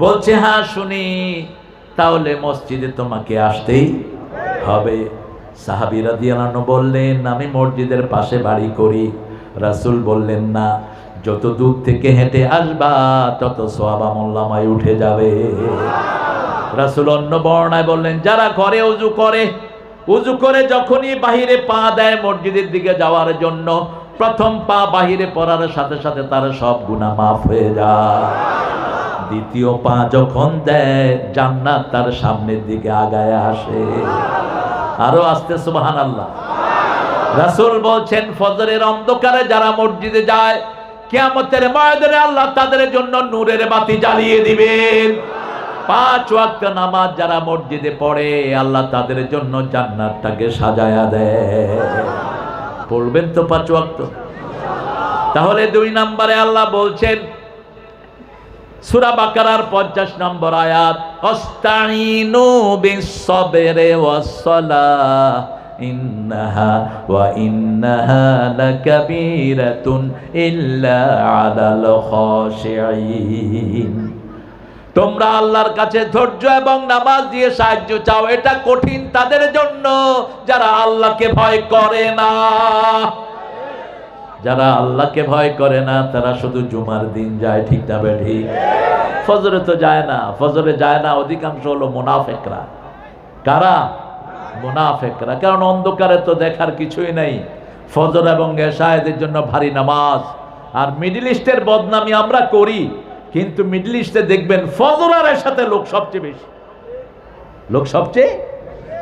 বলছে হ্যাঁ শুনি। তাহলে মসজিদে তোমাকে আসতেই হবে। সাহাবী রাদিয়াল্লাহু আনহু বললেন আমি মসজিদের পাশে বাড়ি করি। রাসূল বললেন না, যত দূর থেকে হেঁটে আসবা তত সওয়াব আমলনামায় উঠে যাবে। রাসূল অন্য বর্ণনায় বললেন যারা ঘরে উযু করে যখনই বাহিরে পা দেয় মসজিদের দিকে যাওয়ার জন্য, প্রথম পা বাহিরে পড়ার সাথে সাথে তার সব গুনাহ মাফ হয়ে যায়। দ্বিতীয় পা যখন দেয় জান্নাত তার সামনের দিকে আগায় আসে। আরো আস্তে সুবহানাল্লাহ। রাসূল বলছেন ফজরের অন্ধকারে যারা মসজিদে যায়, কিয়ামতের ময়দানে আল্লাহ তাদের জন্য নূরের বাতি জ্বালিয়ে দিবেন। 5 ওয়াক্ত নামাজ যারা মসজিদে পড়ে, আল্লাহ তাদের জন্য জান্নাতটাকে সাজায়া দেয়। পড়বেন তো 5 ওয়াক্ত? তাহলে 2 নম্বরে আল্লাহ বলছেন সূরা বাকারার 50 নম্বর আয়াত, আস্তাইনু বিস-সাবরি ওয়াস-সালাহ ইন্নাহা লাকাবীরাতুন ইল্লা আলাল খাশিঈন। তোমরা আল্লাহর কাছে ধৈর্য এবং নামাজ দিয়ে সাহায্য চাও, এটা কঠিন তাদের জন্য যারা আল্লাহকে ভয় করে না। যারা আল্লাহকে ভয় করে না তারা শুধু জুমার দিন যায়, ঠিক না ঠিক? ফজরে তো যায় না, ফজরে যায় না অধিকাংশ হলো মুনাফিকরা। কারা? মুনাফিকরা। কারণ অন্ধকারে তো দেখার কিছুই নাই। ফজর এবং এশা এদের জন্য ভারী নামাজ। আর মিডল ইস্টের বদনামি আমরা করি, কিন্তু মিডল ইস্টে দেখবেন ফজর আর এশাতে লোক সবচেয়ে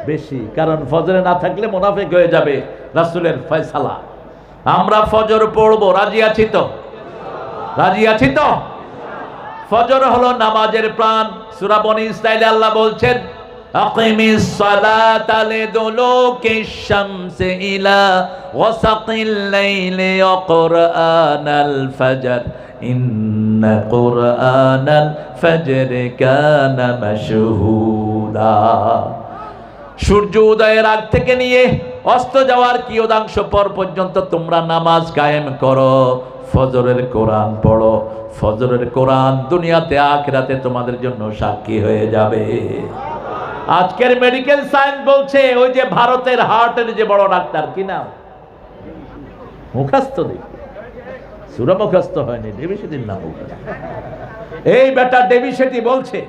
বেশি, কারণ ফজরে না থাকলে মুনাফিক হয়ে যাবে রাসূলের ফয়সালা। আমরা ফজর পড়বো, রাজি আছি তো? রাজি আছি তো? ফজর হলো নামাজের প্রাণ। সূরা বনী ইসরাঈলে আল্লাহ বলছেন, আকিমিস সালাতা লিদুলুকিশ শামসি ইলা ওয়াসাকিল লাইলি ওয়া কুরআনাল ফাজর ইন্না কুরআনাল ফাজরি কানা মাশহুদা। সূর্য উদয়ের আগ থেকে নিয়ে অস্ত যাওয়ার কিয়দাংশ পর পর্যন্ত তোমরা নামাজ কায়েম করো, ফজরের কোরআন পড়ো। ফজরের কোরআন দুনিয়াতে আখিরাতে তোমাদের জন্য সাক্ষী হয়ে যাবে। আজকের মেডিকেল সায়েন্স বলছে, ওই যে ভারতের হার্টের যে বড় ডাক্তার, কি নাম? মুখস্থ দেখি, সূরা মুখস্থ হয়নি, দেবী সেটির নাম। এই বেটা দেবী সেটি বলছে,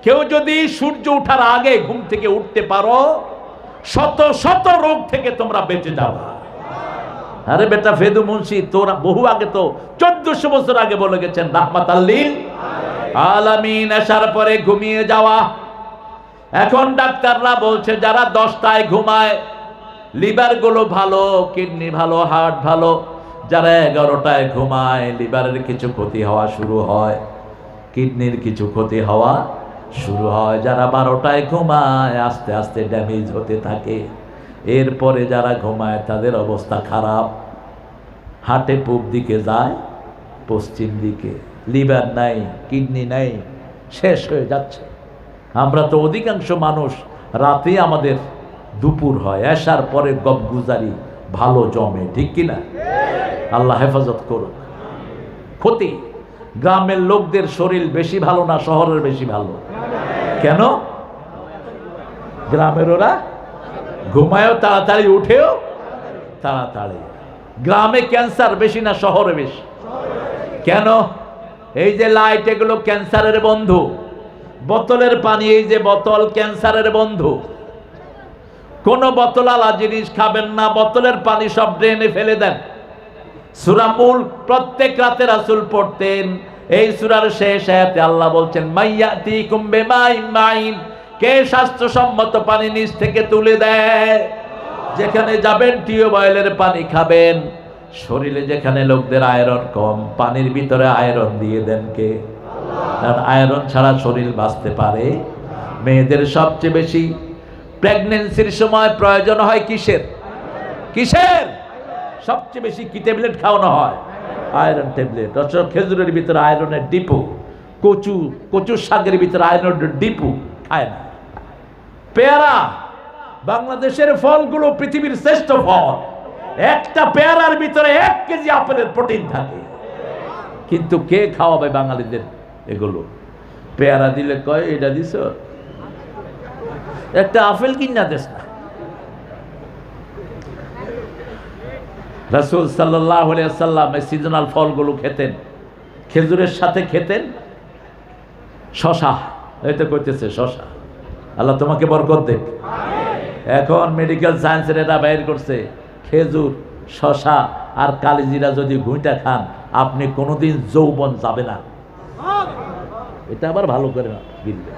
কেউ যদি সূর্য ওঠার আগে ঘুম থেকে উঠতে পারো, শত শত রোগ থেকে তোমরা বেঁচে যাবে। আরে বেটা ফেদু মুন্সি তোরা বহু আগে তো 1400 বছর আগে বলে গেছেন রাহমাতাল লিল আলামিন। আসার পরে ঘুমিয়ে যাওয়া। এখন ডাক্তাররা বলছে যারা 10টায় ঘুমায় লিভার গুলো ভালো, কিডনি ভালো, হার্ট ভালো। যারা 11টায় ঘুমায় লিভারের কিছু ক্ষতি হওয়া শুরু হয়, কিডনির কিছু ক্ষতি হওয়া শুরু হয়। যারা 12টায় ঘুমায় আস্তে আস্তে ড্যামেজ হতে থাকে। এরপরে যারা ঘুমায় তাদের অবস্থা খারাপ। হাটে পূব দিকে যায়, পশ্চিম দিকে, লিভার নাই, কিডনি নাই, শেষ হয়ে যাচ্ছে। আমরা তো অধিকাংশ মানুষ রাতে আমাদের দুপুর হয়, এশার পরে গপগুজারি ভালো জমে, ঠিক কিনা? আল্লাহ হেফাজত করুক। ক্ষতি। গ্রামের লোকদের শরীর বেশি ভালো না শহরের বেশি ভালো? কেন? গ্রামের ওরা ঘুমায়ও তাড়াতাড়ি, উঠেও তাড়াতাড়ি। গ্রামে ক্যান্সার বেশি না শহরে বেশি? কেন? এই যে লাইট, এগুলো ক্যান্সারের বন্ধু। বোতলের পানি, এই যে বোতল, ক্যান্সারের বন্ধু। কোন বোতলালা জিনিস খাবেন না, বোতলের পানি সব ড্রেনে ফেলে দেন। সূরা মুলক প্রত্যেক রাতে রাসূল পড়তেন। এই সূরার শেষ আয়াতে আল্লাহ বলছেন, মাইয়াতিকুম বিমাইন মাইন, কে স্বাস্থ্যসম্মত পানি নিচ থেকে তুলে দেয়। যেখানে যাবেন টিউবওয়েলের পানি খাবেন। শরীরে যেখানে লোকদের আয়রন কম, পানির ভিতরে আয়রন দিয়ে দেন কে? কারণ আয়রন ছাড়া শরীর বাঁচতে পারে। মেয়েদের সবচেয়ে বেশি প্রেগন্যান্সির সময় প্রয়োজন হয় কিসের? কিসের? সবচেয়ে বেশি কি ট্যাবলেট খাওয়ানো হয়? Iron tablet. খেজুরের ভিতরে আয়রনের ডিপু, কচুর শাকের ভিতরে আয়রনের ডিপু খায় না। পেয়ারা, বাংলাদেশের ফলগুলো পৃথিবীর শ্রেষ্ঠ ফল। একটা পেয়ারার ভিতরে 1 কেজি আপেলের প্রোটিন থাকে। কিন্তু কে খাওয়াবে বাঙালিদের এগুলো? পেয়ারা দিলে কয় এটা দিছ, একটা আপেল কিনা দেশ না। রাসূল সাল্লাল্লাহু আলাইহি ওয়াসাল্লাম এই সিজনাল ফলগুলো খেতেন। খেজুরের সাথে খেতেন শশা। এই তো কইতেছে শশা। আল্লাহ তোমাকে বরকত দেখ। এখন মেডিকেল সায়েন্সের এরা বাইর করছে, খেজুর, শশা আর কালিজিরা যদি ঘুঁইটা খান আপনি কোনোদিন যৌবন যাবে না। এটা আবার ভালো করে না গিলবে।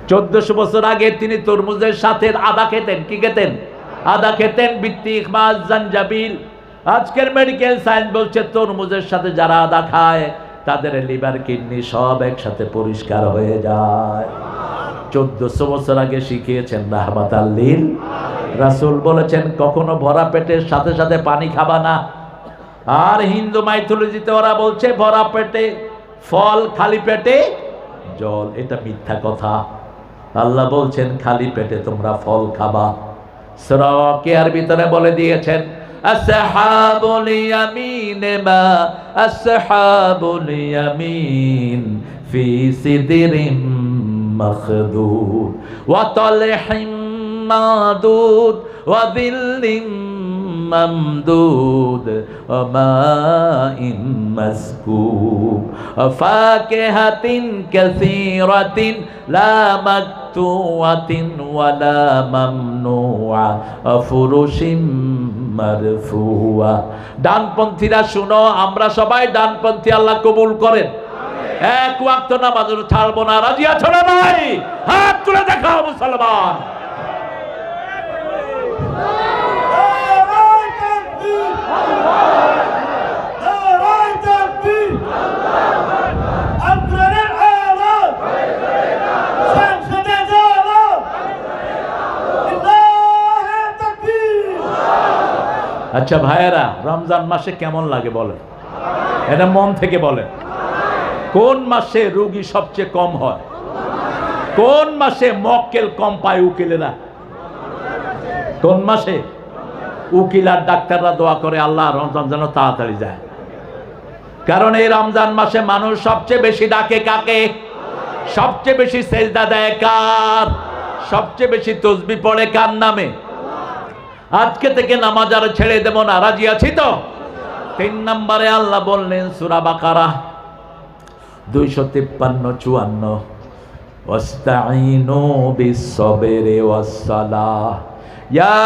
1400 বছর আগে তিনি তরমুজের সাথে আদা খেতেন। কি খেতেন? আদা খেতেন, বিত্তিক মাছ, জাঞ্জাবিল। আজকের মেডিকেল সায়েন্স বলছে তরমুজের সাথে যারা আদা খায় তাদের লিভার, কিডনি সব একসাথে পরিষ্কার হয়ে যায়। 1400 বছর আগে শিখিয়েছেন রাহমাতাল লিল। রাসূল বলেছেন কখনো ভরা পেটের সাথে সাথে পানি খাবা না। আর হিন্দু মাইথোলজিতে ওরা বলছে ভরা পেটে ফল, খালি পেটে জল। এটা মিথ্যা কথা। আল্লাহ বলছেন খালি পেটে তোমরা ফল খাবা। সূরা ওয়াকিয়ার ভিতরে বলে দিয়েছেন, আসহাবুল ইয়ামিন মা আসহাবুল ইয়ামিন ফি সিদরিম মাখদুদ ওয়া তালহিম মাদুদ ওয়া যিল্লিম মামদুদ ওয়া মাইন মাসকুব ওয়া ফাকিহাতিন কাসীরাতিন লা মাকতুআতিন ওয়া লা মামনুআ ওয়া ফুরুশিম মারফুআ। ডানপন্থীরা শুনো, আমরা সবাই ডানপন্থী, আল্লাহ কবুল করেন। এক ওয়াক্ত নামাজ ছাড়বো না। রাজি আছো না ভাই? হাত তুলে দেখাও মুসলমান। আচ্ছা ভাইয়েরা, রমজান মাসে কেমন লাগে বলেন? এটা মন থেকে বলেন। কোন মাসে রোগী সবচেয়ে কম হয়? কোন মাসে মক্কেল কম পায় উকিলেরা? কোন মাসে? উকিল আর ডাক্তাররা দোয়া করে আল্লাহ রমজান যেন তাড়াতাড়ি যায়। কারণ এই রমজান মাসে মানুষ সবচেয়ে বেশি ডাকে কাকে? সবচেয়ে বেশি সেজদা দেয় কার? সবচেয়ে বেশি তসবিহ পড়ে কার নামে? আজকে থেকে নামাজ আর ছেড়ে দেব না, রাজি আছি তো? 3 নম্বরে আল্লাহ বললেন সূরা বাকারা 253-54, ওয়াস্তাঈনু বিস-সাবরি ওয়াস-সালাহ ইয়া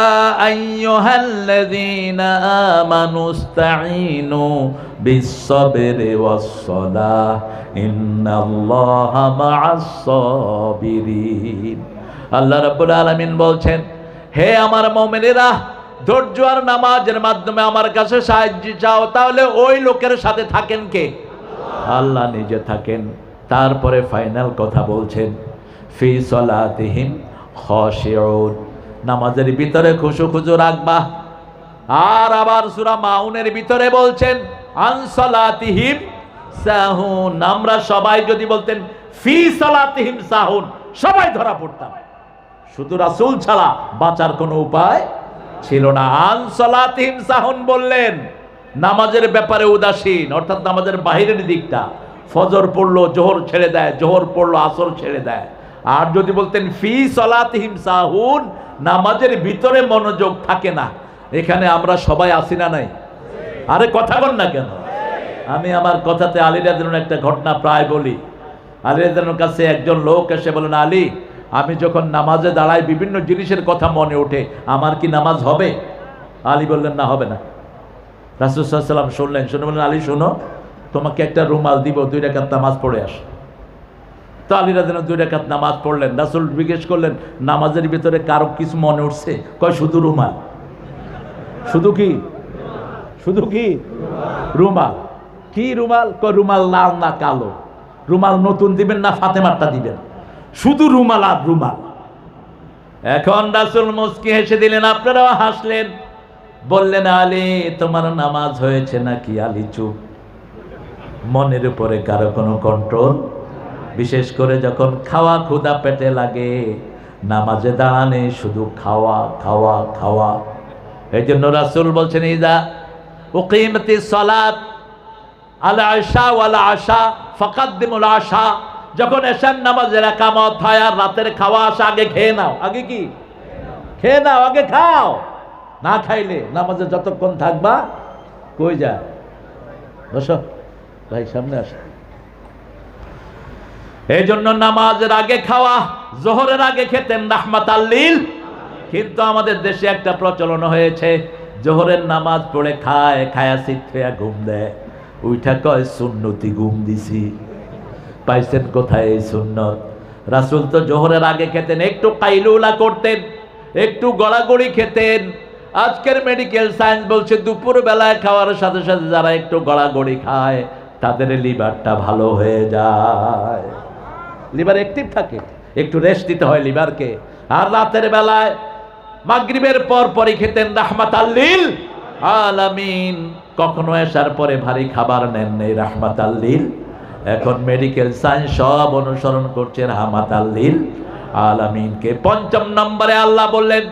আইয়ুহাল্লাযীনা আমানু ইসতাঈনু বিস-সাবরি ওয়াস-সালাহ ইন্নাল্লাহা মা'আস-সাবিরিন। আল্লাহ রাব্বুল আলামিন বলছেন, হে আমার মুমিনেরা, ধৈর্য আর নামাজের মাধ্যমে আমার কাছে সাহায্য চাও, তাহলে ওই লোকের সাথে থাকেন কে? আল্লাহ নিজে থাকেন। তারপরে ফাইনাল কথা বলছেন, ফি সলাতিহিম খাশিউন, নামাজের ভিতরে খুশু রাখবা। আর আবার সূরা মাউনের ভিতরে বলছেন আন সলাতিহিম সাহুন। আমরা সবাই যদি বলতেন ফি সলাতিহিম সাহুন, সবাই ধরা পড়তাম। শুধু রাসূল ছাড়া বাঁচার কোনো উপায় ছিল না। আন সলাতিহিম সাহুন বললেন, নামাজের ব্যাপারে উদাসীন, অর্থাৎ নামাজের বাহিরের দিকটা। ফজর পড়লো জোহর ছেড়ে দেয়, জোহর পড়লো আসর ছেড়ে দেয়। আর যদি বলতেন ফি সলাতিহিম সাহুন, নামাজের ভিতরে মনোযোগ থাকে না। এখানে আমরা সবাই আসি না নাই? আরে কথা বল না কেন? আমি আমার কথাতে আলী রাদিয়াল্লাহু আনহু একটা ঘটনা প্রায় বলি। আলী রাদিয়াল্লাহু আনহুর কাছে একজন লোক এসে বলেন, আলী, আমি যখন নামাজে দাঁড়াই বিভিন্ন জিনিসের কথা মনে ওঠে, আমার কি নামাজ হবে? আলী বললেন, না, হবে না। রাসূল সাল্লাল্লাহু আলাইহি ওয়াসাল্লাম শুনলেন, শুনে বললেন, আলী শোনো, তোমাকে একটা রুমাল দিব, 2 রাকাত নামাজ পড়ে আস। তো আলী রাদিয়াল্লাহু আনহু 2 রাকাত নামাজ পড়লেন। রাসূল জিজ্ঞেস করলেন, নামাজের ভিতরে কারো কিছু মনে উঠছে? কয় শুধু রুমাল। শুধু কি? শুধু কি? রুমাল। কি রুমাল? কয় রুমাল লাল না কালো? রুমাল নতুন দিবেন না ফাতেমারটা দিবেন? শুধু রুমাল আর রুমাল। এখন রাসূল মুস্কি হেসে দিলেন, আপনারাও হাসলেন। বললেন, আলী তোমার নামাজ হয়েছে নাকি? আলী চুপ। মনের উপরে কারো কোনো কন্ট্রোল? বিশেষ করে যখন খাওয়া ক্ষুধা পেটে লাগে, নামাজে দাঁড়ানে শুধু খাওয়া খাওয়া খাওয়া। এই জন্য রাসূল বলছেন, ইযা উকিমাতিস সালাত আল আশা ওয়াল আশা ফাকাদ্দিমুল আশা, যখন এশার নামাজের একামত হয় আর রাতের খাওয়া আসা, আগে খেয়ে নাও। আগে কি? খেয়ে নাও, আগে খাও। না খাইলে নামাজে যতক্ষণ থাকবা কই যায়? বসো ভাই, সামনে আসো। এই জন্য নামাজের আগে খাওয়া, জোহরের আগে খেতেন রাহমাতাল লিল। কিন্তু আমাদের দেশে একটা প্রচলন হয়েছে, জোহরের নামাজ পড়ে খায়, খায়া সিটফেয়া ঘুম দেয়, উইঠা কয় সুন্নতি ঘুম দিছি। পাইছেন কোথায় এই সুন্নত? রাসূল তো জোহরের আগে খেতেন, একটু কাইলুলা করতেন, একটু গড়াগড়ি খেতেন। আজকের মেডিকেল সায়েন্স বলছে দুপুর বেলায় খাওয়ার সাথে সাথে যারা একটু গড়াগড়ি খায় তাদের লিভারটা ভালো হয়ে যায়, লিভার অ্যাক্টিভ থাকে। একটু রেস্ট দিতে হয় লিভারকে। আর রাতের বেলায় মাগরিবের পর পরই খেতেন রাহমাতাল লিল আলামিন। কখনো এশার পরে ভারী খাবার নেন নেই রাহমাতাল লিল। এখন মেডিকেল সায়েন্স সব অনুসরণ করছে রাহমাতাল লিল আলামিনকে। 5 নম্বরে আল্লাহ বললেন,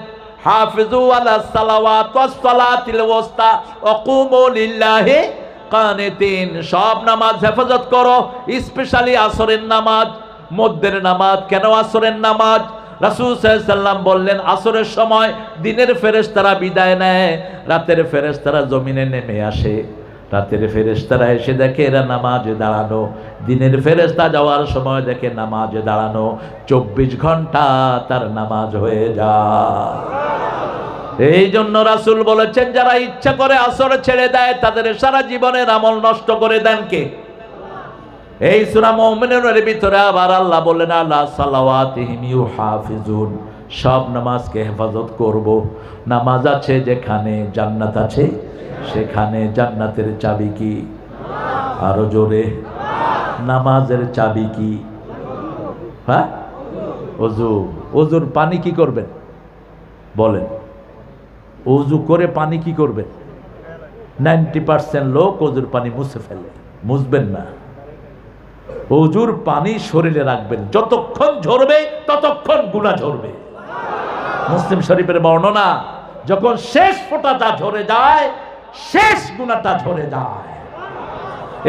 হাফিজু আলাস সালাওয়াত ওয়াস সালাতিল ওয়াসতা ওয়া কুমু লিল্লাহি কানিতিন। সব নামাজ হেফাজত করো, স্পেশালি আসরের নামাজ, মধ্যের নামাজ। কেন আসরের নামাজ? রাসূল সাল্লাল্লাহু আলাইহি ওয়াসাল্লাম বললেন, আসরের সময় দিনের ফেরেশতারা বিদায় নেয়, রাতের ফেরেশতারা জমিনে নেমে আসে। রাতের ফেরেশতারা এসে দেখে এরা নামাজে দাঁড়ানো, দিনের ফেরেশতা যাওয়ার সময় দেখে নামাজে দাঁড়ানো। 24 ঘন্টা তার নামাজ হয়ে যায়। এই জন্য রাসূল বলেছেন, যারা ইচ্ছা করে আসর ছেড়ে দেয় তাদের সারা জীবনের আমল নষ্ট করে দেন কে? এই সূরা মুমিনুনের ভিতরে আবার আল্লাহ বলেন, আলা সালাওয়াতিহিম ইউহাফিজুন, সব নামাজকে হেফাজত করব। নামাজ আছে যেখানে জান্নাত আছে সেখানে। জান্নাতের চাবি কি? আরো জোরে। নামাজের চাবি কি? হ্যাঁ, ওযু। ওযুর পানি কি করবেন বলেন? ওযু করে পানি কি করবেন? 90% লোক ওযুর পানি মুছে ফেলে। মুছবেন না, ওযুর পানি শরীরে রাখবেন, যতক্ষণ ঝরবে ততক্ষণ গুনাহ ঝরবে। মুসলিম শরীফের বর্ণনা, যখন শেষ ফোঁটাটা ঝরে যায় শেষ গুনাহটা ঝরে যায়।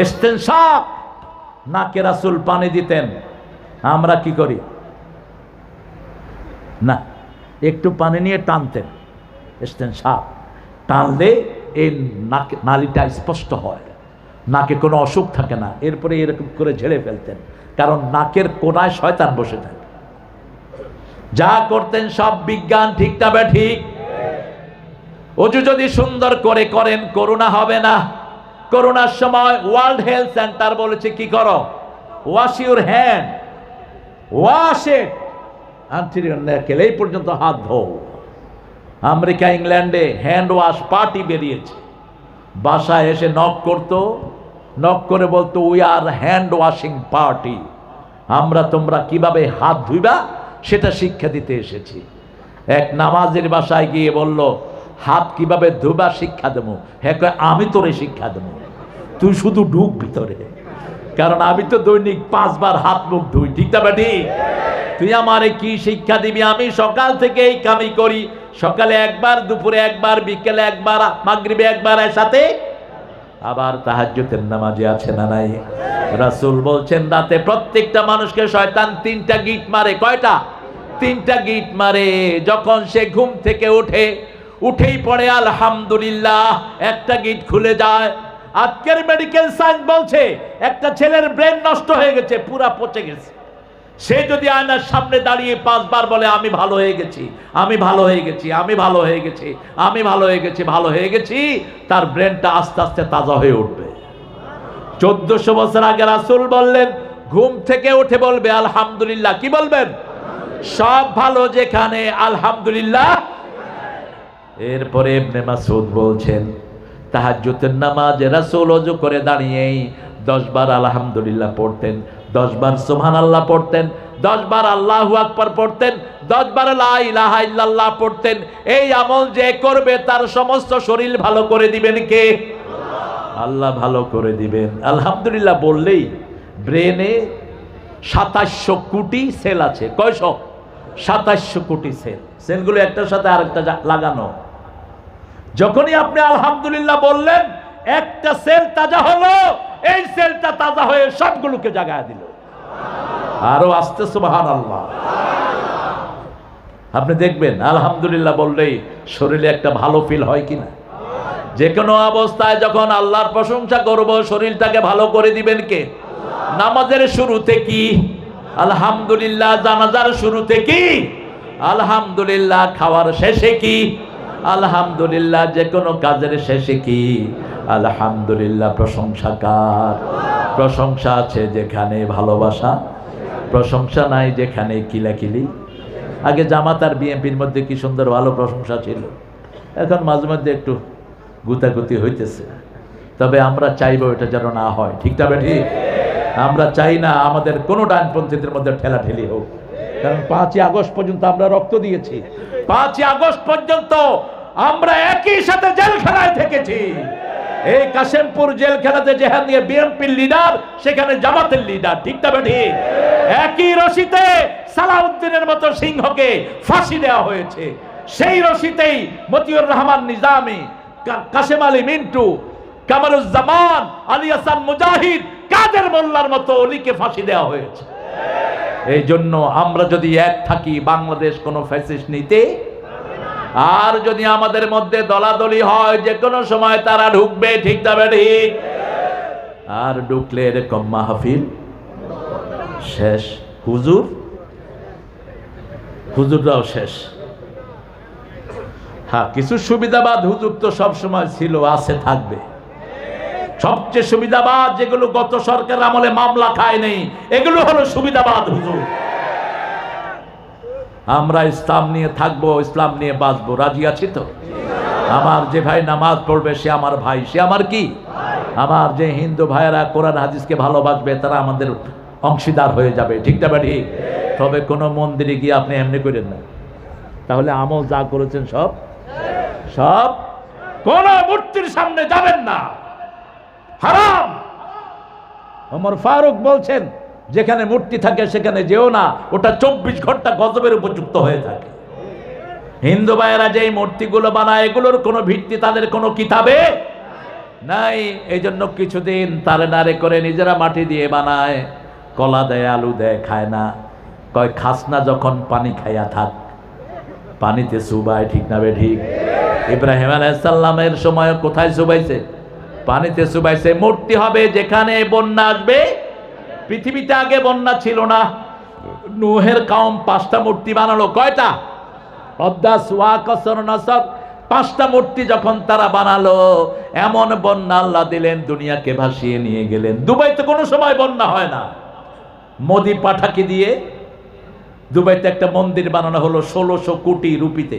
ইস্তেনশাক, নাকে রাসূল পানি দিতেন, আমরা কি করি? না, একটু পানি নিয়ে টানতেন। ইস্তেনশাক টানলে এই নালীটা স্পষ্ট হয়, নাকে কোনো অসুখ থাকে না। এরপরে এরকম করে ঝেড়ে ফেলতেন, কারণ নাকের কোনায় শয়তান বসে থাকে। যা করতেন সব বিজ্ঞান, ঠিক না বে ঠিক? ওযু যদি সুন্দর করে করেন করোনা হবে না। করোনার সময় ওয়ার্ল্ড হেলথ সেন্টার বলেছে কি করো? Wash your hand, wash it until knuckle, এই পর্যন্ত হাত ধোও। আমেরিকা ইংল্যান্ডে হ্যান্ড ওয়াশ পার্টি বেরিয়েছে। বাসায় এসে নক করতো, নক করে বলতো we are hand washing party, আমরা তোমরা কিভাবে হাত ধুইবা সেটা শিক্ষা দিতে এসেছি। এক নামাজের বাসায় গিয়ে বলল হাত কিভাবে ধুবা শিক্ষা দেবো। হ্যাঁ, আমি তোরে শিক্ষা দেবো, তুই শুধু ঢুক ভিতরে, কারণ আমি তো দৈনিক 5 বার হাত মুখ ধুই, ঠিক না বেটি? তুই আমারে কি শিক্ষা দিবি? আমি সকাল থেকে এই কামই করি, সকালে একবার, দুপুরে একবার, বিকেলে একবার, মাগরিবে একবার, সাথে আবার তাহাজ্জুদের নামাজে আছে না নাই? রাসূল বলছেন রাতে প্রত্যেকটা মানুষকে শয়তান 3টা গিট মারে। কয়টা? 3টা গিট মারে। যখন সে ঘুম থেকে ওঠে, উঠেই পড়ে আলহামদুলিল্লাহ, একটা গিট খুলে যায়। আজকের মেডিকেল সায়েন্স বলছে একটা ছেলের ব্রেন নষ্ট হয়ে গেছে, পুরা পচে গেছে। সে যদি আয়নার সামনে দাঁড়িয়ে 5 বার বলে আমি ভালো হয়ে গেছি, আমি ভালো হয়ে গেছি, আমি ভালো হয়ে গেছি, আমি ভালো হয়ে গেছি, ভালো হয়ে গেছি, তার ব্রেনটা আস্তে আস্তে তাজা হয়ে উঠবে। 1400 বছর আগে রাসূল বললেন ঘুম থেকে উঠে বলবে আলহামদুলিল্লাহ। কি বলবেন? সব ভালো যেখানে আলহামদুলিল্লাহ। এরপরে ইবনে মাসউদ বলছেন তাহাজ্জুদের নামাজে রাসূল ওযু করে দাঁড়িয়েই 10 বার আলহামদুলিল্লাহ পড়তেন, 10 বার সুবহানাল্লাহ পড়তেন, 10 বার আল্লাহু আকবার পড়তেন, 10 বার লা ইলাহা ইল্লাল্লাহ পড়তেন। এই আমল যে করবে তার সমস্ত শরীর ভালো করে দিবেন কে? আল্লাহ ভালো করে দিবেন। আলহামদুলিল্লাহ বললেই ব্রেনে 2700 কোটি সেল আছে। কয়শো? 2700 কোটি সেল। সেলগুলো একটার সাথে আরেকটা লাগানো। যখনই আপনি আলহামদুলিল্লাহ বললেন একটা সেল তাজা হলো, এই সেলটা তাজা হয়ে সবগুলোকে জাগায় দিল। আরো আস্তে সুবহানাল্লাহ। আপনি দেখবেন আলহামদুলিল্লাহ বললেই শরীরে একটা ভালো ফিল হয় কিনা। যে কোনো অবস্থায় যখন আল্লাহর প্রশংসা করব শরীরটাকে ভালো করে দিবেন কে? নামাজের শুরুতে কি আলহামদুলিল্লাহ, জানাজার শুরুতে কি আলহামদুলিল্লাহ, খাওয়ার শেষে কি আলহামদুলিল্লাহ, যে কোনো কাজের শেষে কি আলহামদুলিল্লাহ। প্রশংসা কার? প্রশংসা আছে যেখানে ভালোবাসা, প্রশংসা নাই যেখানে কিলাকিলি। আগে জামাত আর বিএনপির মধ্যে কি সুন্দর ভালো প্রশংসা ছিল, এখন মাঝে মধ্যে একটু গুতাগুতি হইতেছে। তবে আমরা চাইবো এটা যেন না হয়, ঠিক না ঠিক? আমরা চাই না আমাদের কোনো ডানপন্থীদের মধ্যে ঠেলাঠেলি হোক, কারণ 5ই আগস্ট পর্যন্ত আমরা রক্ত দিয়েছি। 5ই আগস্ট পর্যন্ত আমরা একই সাথে জেলখানায় থেকেছি। এই কাশেমপুর জেলখানাতে যেখানে বিএনপির লিডার সেখানে জামাতের লিডার, ঠিক না ঠিক? একই রশিতে সালাউদ্দিনের মতো সিংহকে ফাঁসি দেওয়া হয়েছে। সেই রশিতেই মতিউর রহমান নিজামী, কাশেম আলী মিন্টু, কামারুজ্জামান, আলী হাসান মুজাহিদ, কাদের মোল্লার মতো অলিকে ফাঁসি দেওয়া হয়েছে। এই জন্য আমরা যদি এক থাকি বাংলাদেশ কোনো ফ্যাসিস্ট নিতে, আর যদি আমাদের মধ্যে দলাদলি হয় যে কোনো সময় তারা ঢুকবে, ঠিক না ঠিক? আর ঢুকলে এরকম মাহফিল শেষ, হুজুররাও শেষ। হ্যাঁ, কিছু সুবিধাবাদ হুজুর তো সব সময় ছিল, আছে, থাকবে। সবচেয়ে সুবিধাবাদ যেগুলো গত সরকার আমলে মামলা খায় নেই, এগুলো হলো সুবিধাবাদ হুজুর। আমরা ইসলাম নিয়ে থাকবো, ইসলাম নিয়ে বাঁচবো, রাজি আছি তো? আমার যে ভাই নামাজ পড়বে সে আমার ভাই, সে আমার কি? আমার যে হিন্দু ভাইয়েরা কোরআন হাদিসকে ভালোবাসবে তারা আমাদের অংশীদার হয়ে যাবে, ঠিক না ঠিক? তবে কোনো মন্দিরে গিয়ে আপনি এমনি করেন না, তাহলে আমল যা করেছেন সব সব কোন মূর্তির সামনে যাবেন না, হারাম। ওমর ফারুক বলছেন যেখানে মূর্তি থাকে সেখানে যেও না, ওটা 24 ঘন্টা গজবের উপযুক্ত হয়ে থাকে। হিন্দু ভাইয়েরা যে মূর্তিগুলো বানায় এগুলোর কোনো ভিত্তি তাদের কোনো কিতাবে নাই। এই জন্য কিছুদিন তারে নারে করে নিজেরা মাটি দিয়ে বানায়, কলা দেয়, আলু দেয়, খায় না। কয় খাস না যখন পানি খাইয়া থাক, পানিতে চুবায়, ঠিক না বে ঠিক? ইব্রাহিম আলাইহিস সালামের সময় কোথায় চুবাইছে? পানিতে চুবাইছে। মূর্তি হবে যেখানে বন্যা আসবে। পৃথিবীতে আগে বন্যা ছিল না, নূহের কওম 5টা মূর্তি বানালো। কয়টা? অদ্দাস, ওয়াকসর, নাসর, 5টা মূর্তি যখন তারা বানালো, এমন বন্যা আল্লাহ দিলেন দুনিয়াকে ভাসিয়ে নিয়ে গেলেন। দুবাইতে কোনো সময় বন্যা হয় না। মোদি পাঠাকি দিয়ে দুবাইতে একটা মন্দির বানানো হলো 1600 কোটি রুপিতে।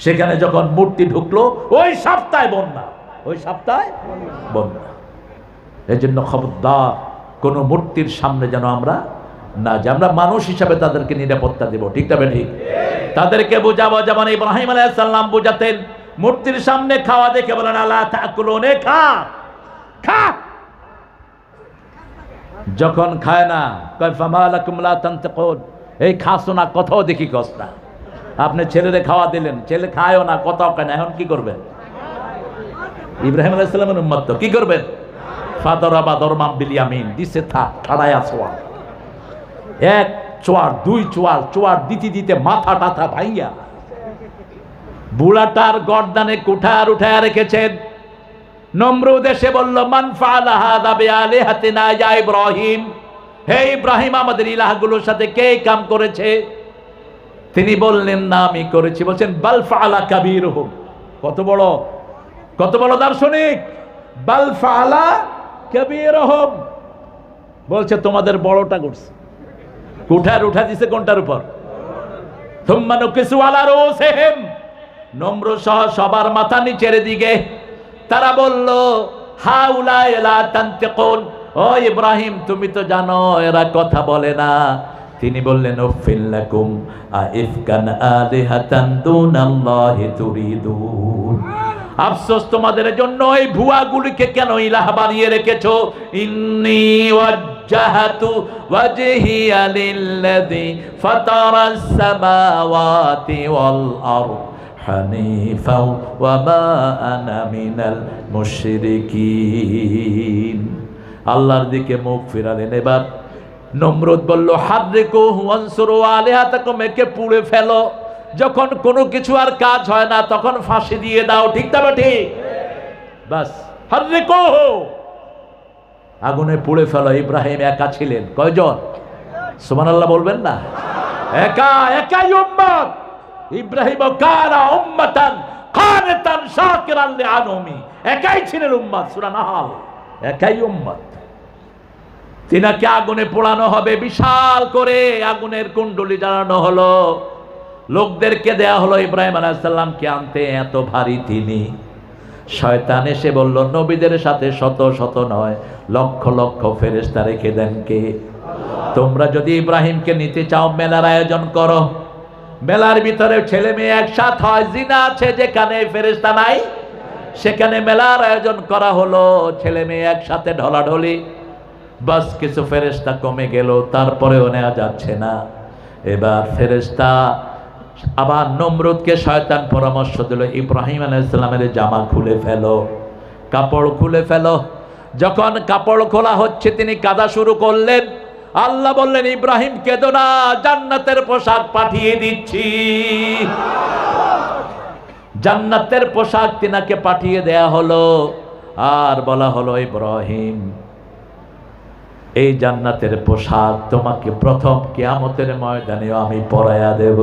সেখানে যখন মূর্তি ঢুকলো ওই সপ্তাহে বন্যা, ওই সপ্তাহে বন্যা। এই জন্য খবরদার কোন মূর্তির সামনে যেন আমরা না যাই। আমরা মানুষ হিসাবে তাদেরকে নিরাপত্তা দেব, ঠিক তবে ঠিক? তাদেরকে বোঝাবো যেমন ইব্রাহিম আলাইহিস সালাম বোঝাতেন। মূর্তির সামনে খাওয়া দেখে বলেন আলা তাকুলুন, খা খা। যখন খায় না কয় ফামা লাকুম লা তানতাকুন, এই খাসো না, কথাও দেখি কস না। আপনি ছেলেরে খাওয়া দিলেন, ছেলে খায়ও না, কথাও খায় না, এখন কি করবেন? ইব্রাহিম আলাইহিস সালামের উম্মত তো কি করবেন? ফাদরাবা দরমাম বিল ইয়ামিন, দিছে থা ঠাড়ায়া ছোয়া, 1 চোয়ার 2 চোয়ার, চোয়ার দিতে দিতে মাথা টাথা ভাইয়া বুড়াটার গর্দানে কুঠার উঠায় রেখেছেন। নমরুদ এসে বলল মান ফাআলা হাযা বিআলিহাতিনা ইয়া ইব্রাহিম, হে ইব্রাহিম আমাদের ইলাহগুলোর সাথে কে কাম করেছে? তিনি বললেন না আমি করেছি। বলছেন বাল ফাআলা কাবীরুহুম, কত বড় দার্শনিক। বাল ফাআলা কাবীরুহুম বলছে তোমাদের বড়টা করছে। কুঠার উঠা দিছে কোনটার উপর? থুম্মা নুকিসু আলা রুসিহিম, নমরুদ সহ সবার মাথা নিচের দিকে। তারা বলল হাউলা লা তানতিকুন, ও ইব্রাহিম তুমি তো জানো এরা কথা বলে না। তিনি বললেন উফিল লাকুম আইফকান আলিহাতান দুনাল্লাহি তুরিদুন, আফসোস তোমাদের জন্য এই ভুয়াগুলিকে কেন ইলাহ বানিয়ে রেখেছো। ইন্নী ওয়াজ্জাহাতু ওয়াজহিয়া লিল্লাযী ফাতারাস সামাওয়াতি ওয়াল আরদ হানিফা ওয়া মা আনা মিনাল মুশরিকিন। আল্লাহর দিকে মুখ ফিরালেন। এবার নমরুদ বলল হাদরিকু ওয়ানসুরু আলিহাতাকুম, একে পুড়ে ফেলো। যখন কোনো কিছু আর কাজ হয় না তখন ফাঁসি দিয়ে দাও, ঠিক না ঠিক? বাস হাদরিকু, আগুনে পুড়ে ফেলো। ইব্রাহিম একা ছিলেন, কয়জন? সুবহানাল্লাহ বলবেন না? একাই উম্মত। ইব্রাহিম কানা উম্মাতান কানিতান শাকিরান লিআনউমি, একাই ছিলেন উম্মত। সূরা নাহল, একাই উম্মত। তিনাকে আগুনে পোড়ানো হবে, বিশাল করে আগুনের কুণ্ডলি জ্বালানো হলো। লোকদেরকে দেয়া হলো ইব্রাহিম আলাইহিস সালামকে আনতে, এত ভারী তিনি। শয়তান এসে বলল নবীদের সাথে শত শত নয় লক্ষ লক্ষ ফেরেশতা রেখে দেন কে? তোমরা যদি ইব্রাহিমকে নিতে চাও মেলার আয়োজন করো। মেলার ভিতরে ছেলে মেয়ে একসাথ হয়, জিনা আছে যেখানে ফেরেশতা নাই সেখানে মেলার আয়োজন করা হলো। ছেলে মেয়ে একসাথে ঢলাঢলি, বাস কিছু ফেরেশতা কমে গেল, তারপরেও নেওয়া যাচ্ছে না। এবার ফেরেশতা আবার নমরুদকে শয়তান পরামর্শ দিল ইব্রাহিম আলাইহিস সালামের জামা খুলে ফেলো, কাপড় খুলে ফেলো। যখন কাপড় খোলা হচ্ছে তিনি কাঁদা শুরু করলেন। আল্লাহ বললেন ইব্রাহিম কেঁদো না, জান্নাতের পোশাক পাঠিয়ে দিচ্ছি। জান্নাতের পোশাক তিনাকে পাঠিয়ে দেয়া হলো। আর বলা হলো ইব্রাহিম এই জান্নাতের পোশাক তোমাকে প্রথম কিয়ামতের ময়দানে আমি পরাইয়া দেব।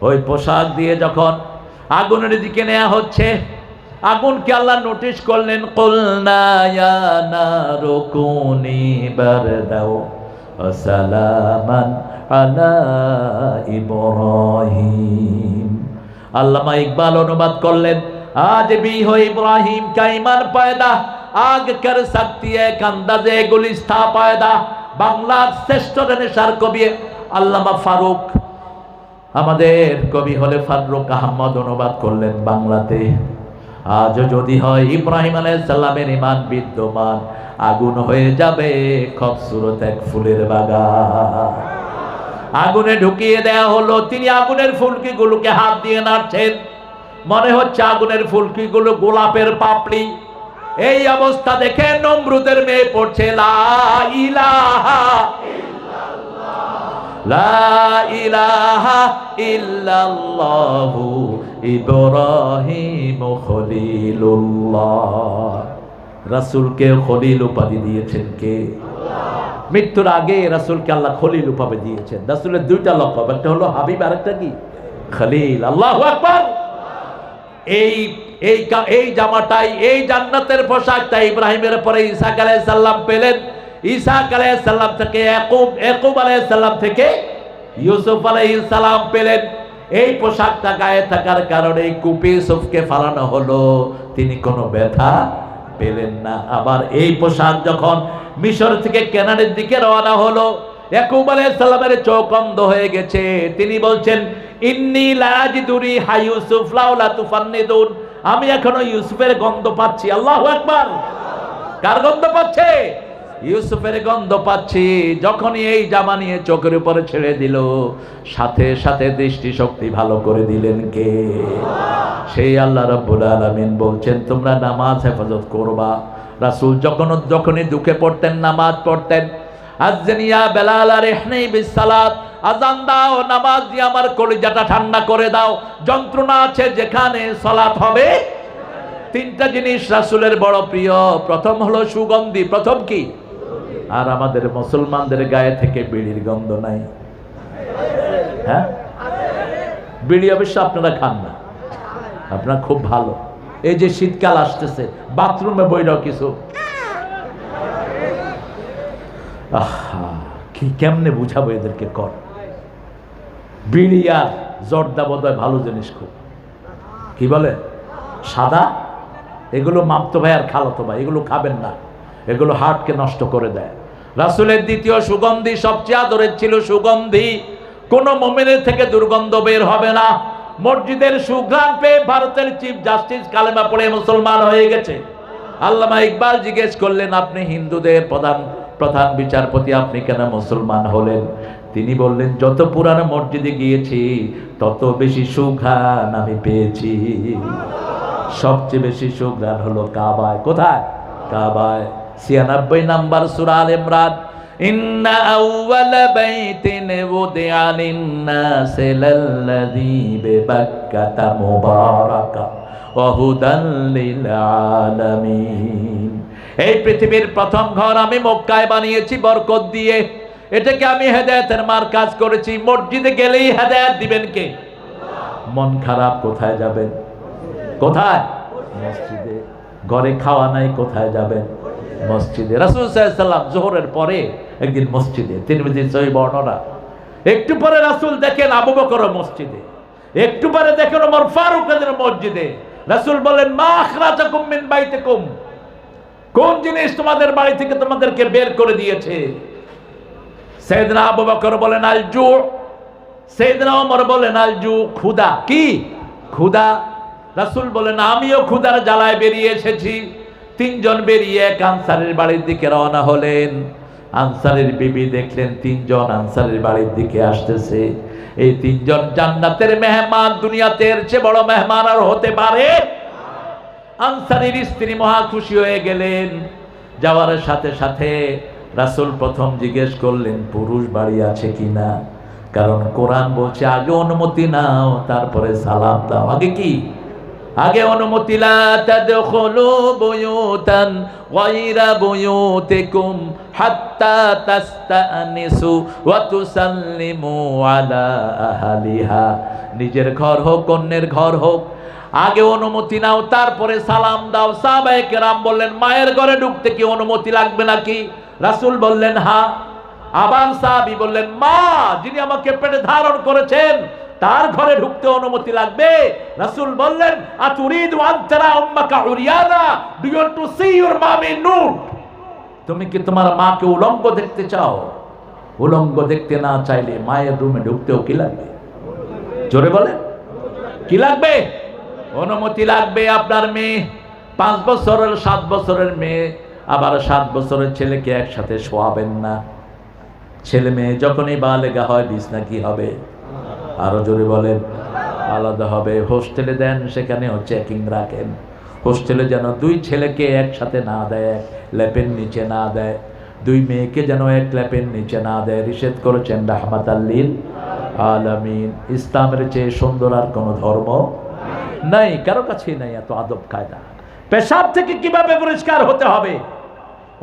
ওই পোশাক দিয়ে যখন আগুনের দিকে নেওয়া হচ্ছে, আগুনকে আল্লাহ নোটিশ করলেন কুলনা ইয়া নারু কুনি বারদাও ওয়া সালামান আলা ইব্রাহিম। আল্লামা ইকবাল অনুবাদ করলেন, আজ भी हो इब्राहिम का ईमान पैदा, आग कर सकती है अंदाजे गुलिस्ता पैदा। বাংলার শ্রেষ্ঠ রেনেসার কবি আল্লামা ফারুক, আমাদের কবি হলে ফারুক আহমদ অনুবাদ করলেন বাংলাতে, আজ যদি হয় ইব্রাহিম আলাইহিস সালামের ঈমান বিদ্যমান, আগুন হয়ে যাবে খুবসুরত এক ফুলের বাগান। আগুনে ঢুকিয়ে দেয়া হলো, তিনি আগুনের ফুলকিগুলোকে হাত দিয়ে নাড়ছেন, মনে হচ্ছে আগুনের ফুলকিগুলো গোলাপের পাপড়ি। এই অবস্থা দেখে নমরুদের মেয়ে পড়ছে লা ইলাহা লা ইলাহা ইল্লাল্লাহু ইব্রাহিম খলিলুল্লাহ। রাসূলকে খলিল উপাধি দিয়েছেন কে? মৃত্যুর আগে রাসূলকে আল্লাহ খলিল উপাধি দিয়েছেন। রাসূলের দুইটা লকব, একটা হলো হাবিব, আরেকটা কি খলিল। আল্লাহু আকবার। এই জামাটাই, এই জান্নাতের পোশাকটা ইব্রাহিমের পরে ইসহাক আলাইহিস সালাম পেলেন। ইসহাক আলাইহিস সালাম থেকে ইয়াকুব আলাইহিস সালাম থেকে ইউসুফ আলাইহিস সালাম পেলেন। এই পোশাকটা গায়ে থাকার কারণে কুপি ইউসুফকে ফালানো হলো, তিনি কোনো ব্যথা পেলেন না। আবার এই পোশাক যখন মিশর থেকে কেনানের দিকে রওনা হলো, ইয়াকুব আলাইহিস সালামের চোখ অন্ধ হয়ে গেছে। তিনি বলছেন, ইন্নী লা আজিদু রিহা ইউসুফ লাউলা তুফান্নিদুন, আমি এখনো ইউসুফের গন্ধ পাচ্ছি। আল্লাহু আকবার। কার গন্ধ পাচ্ছে? ইউসুফের গন্ধ পাচ্ছি। যখনই এই জামা নিয়ে চোখের উপরে ছেড়ে দিল, সাথে সাথে দৃষ্টি শক্তি ভালো করে দিলেন কে? সেই আল্লাহ রাব্বুল আলামিন বলছেন, তোমরা নামাজ হেফাজত করবা। রাসূল যখনই দুঃখে পড়তেন নামাজ পড়তেন। আযনিয়া বেলাল আরহিনি বিসসালাত, আযান দাও, নামাজ দিয়ে আমার কলিজাটা ঠান্ডা করে দাও। যন্ত্রণা আছে যেখানে, সালাত হবে। তিনটা জিনিস রাসূলের বড় প্রিয়। প্রথম হলো সুগন্ধি। প্রথম কি? আর আমাদের মুসলমানদের গায়ে থেকে বিড়ির গন্ধ নাই। হ্যাঁ, বিড়ি অবশ্য আপনারা খান না, আপনারা খুব ভালো। এই যে শীতকাল আসতেছে, বাথরুমে বইরাও কিছু, কি কেমনে বুঝাবো এদেরকে? কর বিড়ি আর জর্দা বোধহয় ভালো জিনিস, খুব কি বলে সাদা, এগুলো মামতো ভাই আর খালাতো ভাই, এগুলো খাবেন না, এগুলো হার্টকে নষ্ট করে দেয়। রাসূলের দ্বিতীয় সুগন্ধি সবচেয়ে আদরের ছিল সুগন্ধি। কোন মুমিনের থেকে দুর্গন্ধ বের হবে না। মসজিদের সুঘ্রাণ পেয়ে ভারতের চিফ জাস্টিস কালেমা পড়ে মুসলমান হয়ে গেছে। আল্লামা ইকবাল জিজ্ঞেস করলেন, আপনি হিন্দুদের প্রধান বিচারপতি, আপনি কেন মুসলমান হলেন? তিনি বললেন, যত পুরানো মসজিদে গিয়েছি তত বেশি সুঘ্রাণ আমি পেয়েছি। সবচেয়ে বেশি সুঘ্রাণ হলো কাবায়। কোথায়? কাবায়। 96 নাম্বার সূরা আল ইমরান, ইন্না আউওয়ালা বাইতিন ওয়াদিআ লিন-নাসি লাল্লাযী বিবাক্কাতা মুবারাকা ওয়া হুদাল লিল আলামিন। এই পৃথিবীর প্রথম ঘর আমি মক্কায় বানিয়েছি বরকত দিয়ে। এটাকে আমি হেদায়েতের মার্কাজ করেছি। মসজিদে গেলেই হেদায়েত দিবেন কে? মন খারাপ কোথায় যাবেন? কোথায়? মসজিদে। ঘরে খাওয়া নাই, কোথায় যাবেন? মসজিদে। রাসূল সাল্লাল্লাহু আলাইহি ওয়াসাল্লাম যোহরের পরে একদিন মসজিদে, তিরমিজি সহিহ বর্ণনা। একটু পরে রাসূল দেখেন আবু বকর মসজিদে, একটু পরে দেখেন ওমর ফারুক মসজিদে। রাসূল বলেন, মা আখরাজাকুম মিন বাইতিকুম, কোন জিনিস তোমাদের বাড়ি থেকে তোমাদেরকে বের করে দিয়েছে? সাইয়েদনা আবু বকর বলেন আল জু, সাইয়েদনা ওমর বলেন আল জু, ক্ষুধা। কি ক্ষুধা? রাসূল বলেন, আমিও ক্ষুধার জ্বালায় বেরিয়ে এসেছি। তিনজন বেরিয়ে এক আনসারের বাড়ির দিকে রওনা হলেন। আনসারের বিবি দেখলেন তিনজন আনসারের বাড়ির দিকে আসতেছে। এই তিনজন জান্নাতের মেহমান, দুনিয়াতে এর চেয়ে বড় মেহমান আর হতে পারে? আনসারীর স্ত্রী মহা খুশি হয়ে গেলেন। যাওয়ার সাথে সাথে রাসূল প্রথম জিজ্ঞেস করলেন, পুরুষ বাড়ি আছে কিনা? কারণ কোরআন বলছে আগে অনুমতি নাও, তারপরে সালাম দাও। আগে কি? আগে অনুমতি। লা তাদখুলু বুয়ুতান গায়রা বুয়ুতিকুম হাত্তা তাস্তানিসু ওয়া তুসাল্লিমু আলা আহলিহা। নিজের ঘর হোক, অন্যের ঘর হোক, আগে অনুমতি নাও, তারপরে সালাম দাও। সাহাবায়ে কেরাম বললেন, মায়ের ঘরে ঢুকতে কি অনুমতি লাগবে নাকি? রাসূল বললেন, হ্যাঁ। আবার সাহাবী বললেন, মা যিনি আমাকে পেটে ধারণ করেছেন তার ঘরে ঢুকতে অনুমতি লাগবে। রাসূল বললেন, আতুরিদু আন তারা উম্মাকা উরিয়ানা, do you want to see your mummy nude? তুমি কি তোমার মাকে উলঙ্গ দেখতে চাও? উলঙ্গ দেখতে না চাইলে মায়ের রুমে ঢুকতেও কি লাগবে? জোরে বলেন, কি লাগবে? অনুমতি লাগবে। আপনার মেয়ে 5 বছরের 7 বছরের মেয়ে আবার 7 বছরের ছেলেকে একসাথে শোয়াবেন না। ছেলে মেয়ে যখনই বালেগা হয় বিছনা কি হবে? আরো জোরে বলেন, আলাদা হবে। হোস্টেলে দেন, সেখানেও চেকিং রাখেন। হোস্টেলে যেন 2 ছেলেকে একসাথে না দেয়, ল্যাপের নিচে না দেয়। 2 মেয়েকে যেন এক ল্যাপের নিচে না দেয়। নিষেধ করেছেন রাহমাতাল লিল আলামিন। ইসলামের চেয়ে সুন্দর আর কোন ধর্ম নাই, কারো কাছেই নাই এত আদব কায়দা। পেশাব থেকে কিভাবে পরিষ্কার হতে হবে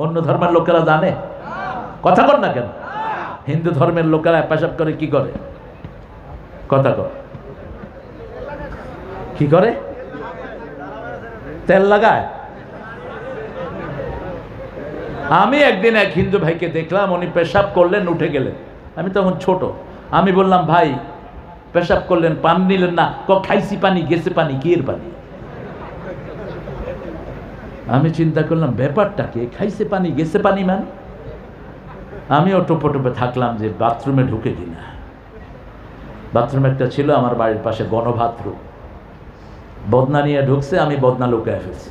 অন্য ধর্মের লোকেরা জানে? কথা বল না কেন? হিন্দু ধর্মের লোকেরা পেশাব করে কি করে? কথা কর, কি করে? তেল লাগায়। আমি একদিন এক হিন্দু ভাইকে দেখলাম, উনি পেশাব করলেন, উঠে গেলেন। আমি তখন ছোট, আমি বললাম, ভাই পেশাব করলেন, পানি নিলেন না? খাইছি পানি, গেছে পানি, কি এর পানি? আমি চিন্তা করলাম ব্যাপারটা কি, খাইছে পানি গেছে পানি মানে? আমিও টোপে টোপে থাকলাম যে বাথরুমে ঢুকে কিনা। বাথরুম একটা ছিল আমার বাড়ির পাশে, গণবাথরুম। বদনা নিয়ে ঢুকছে, আমি বদনা লুকায় ফেলছি।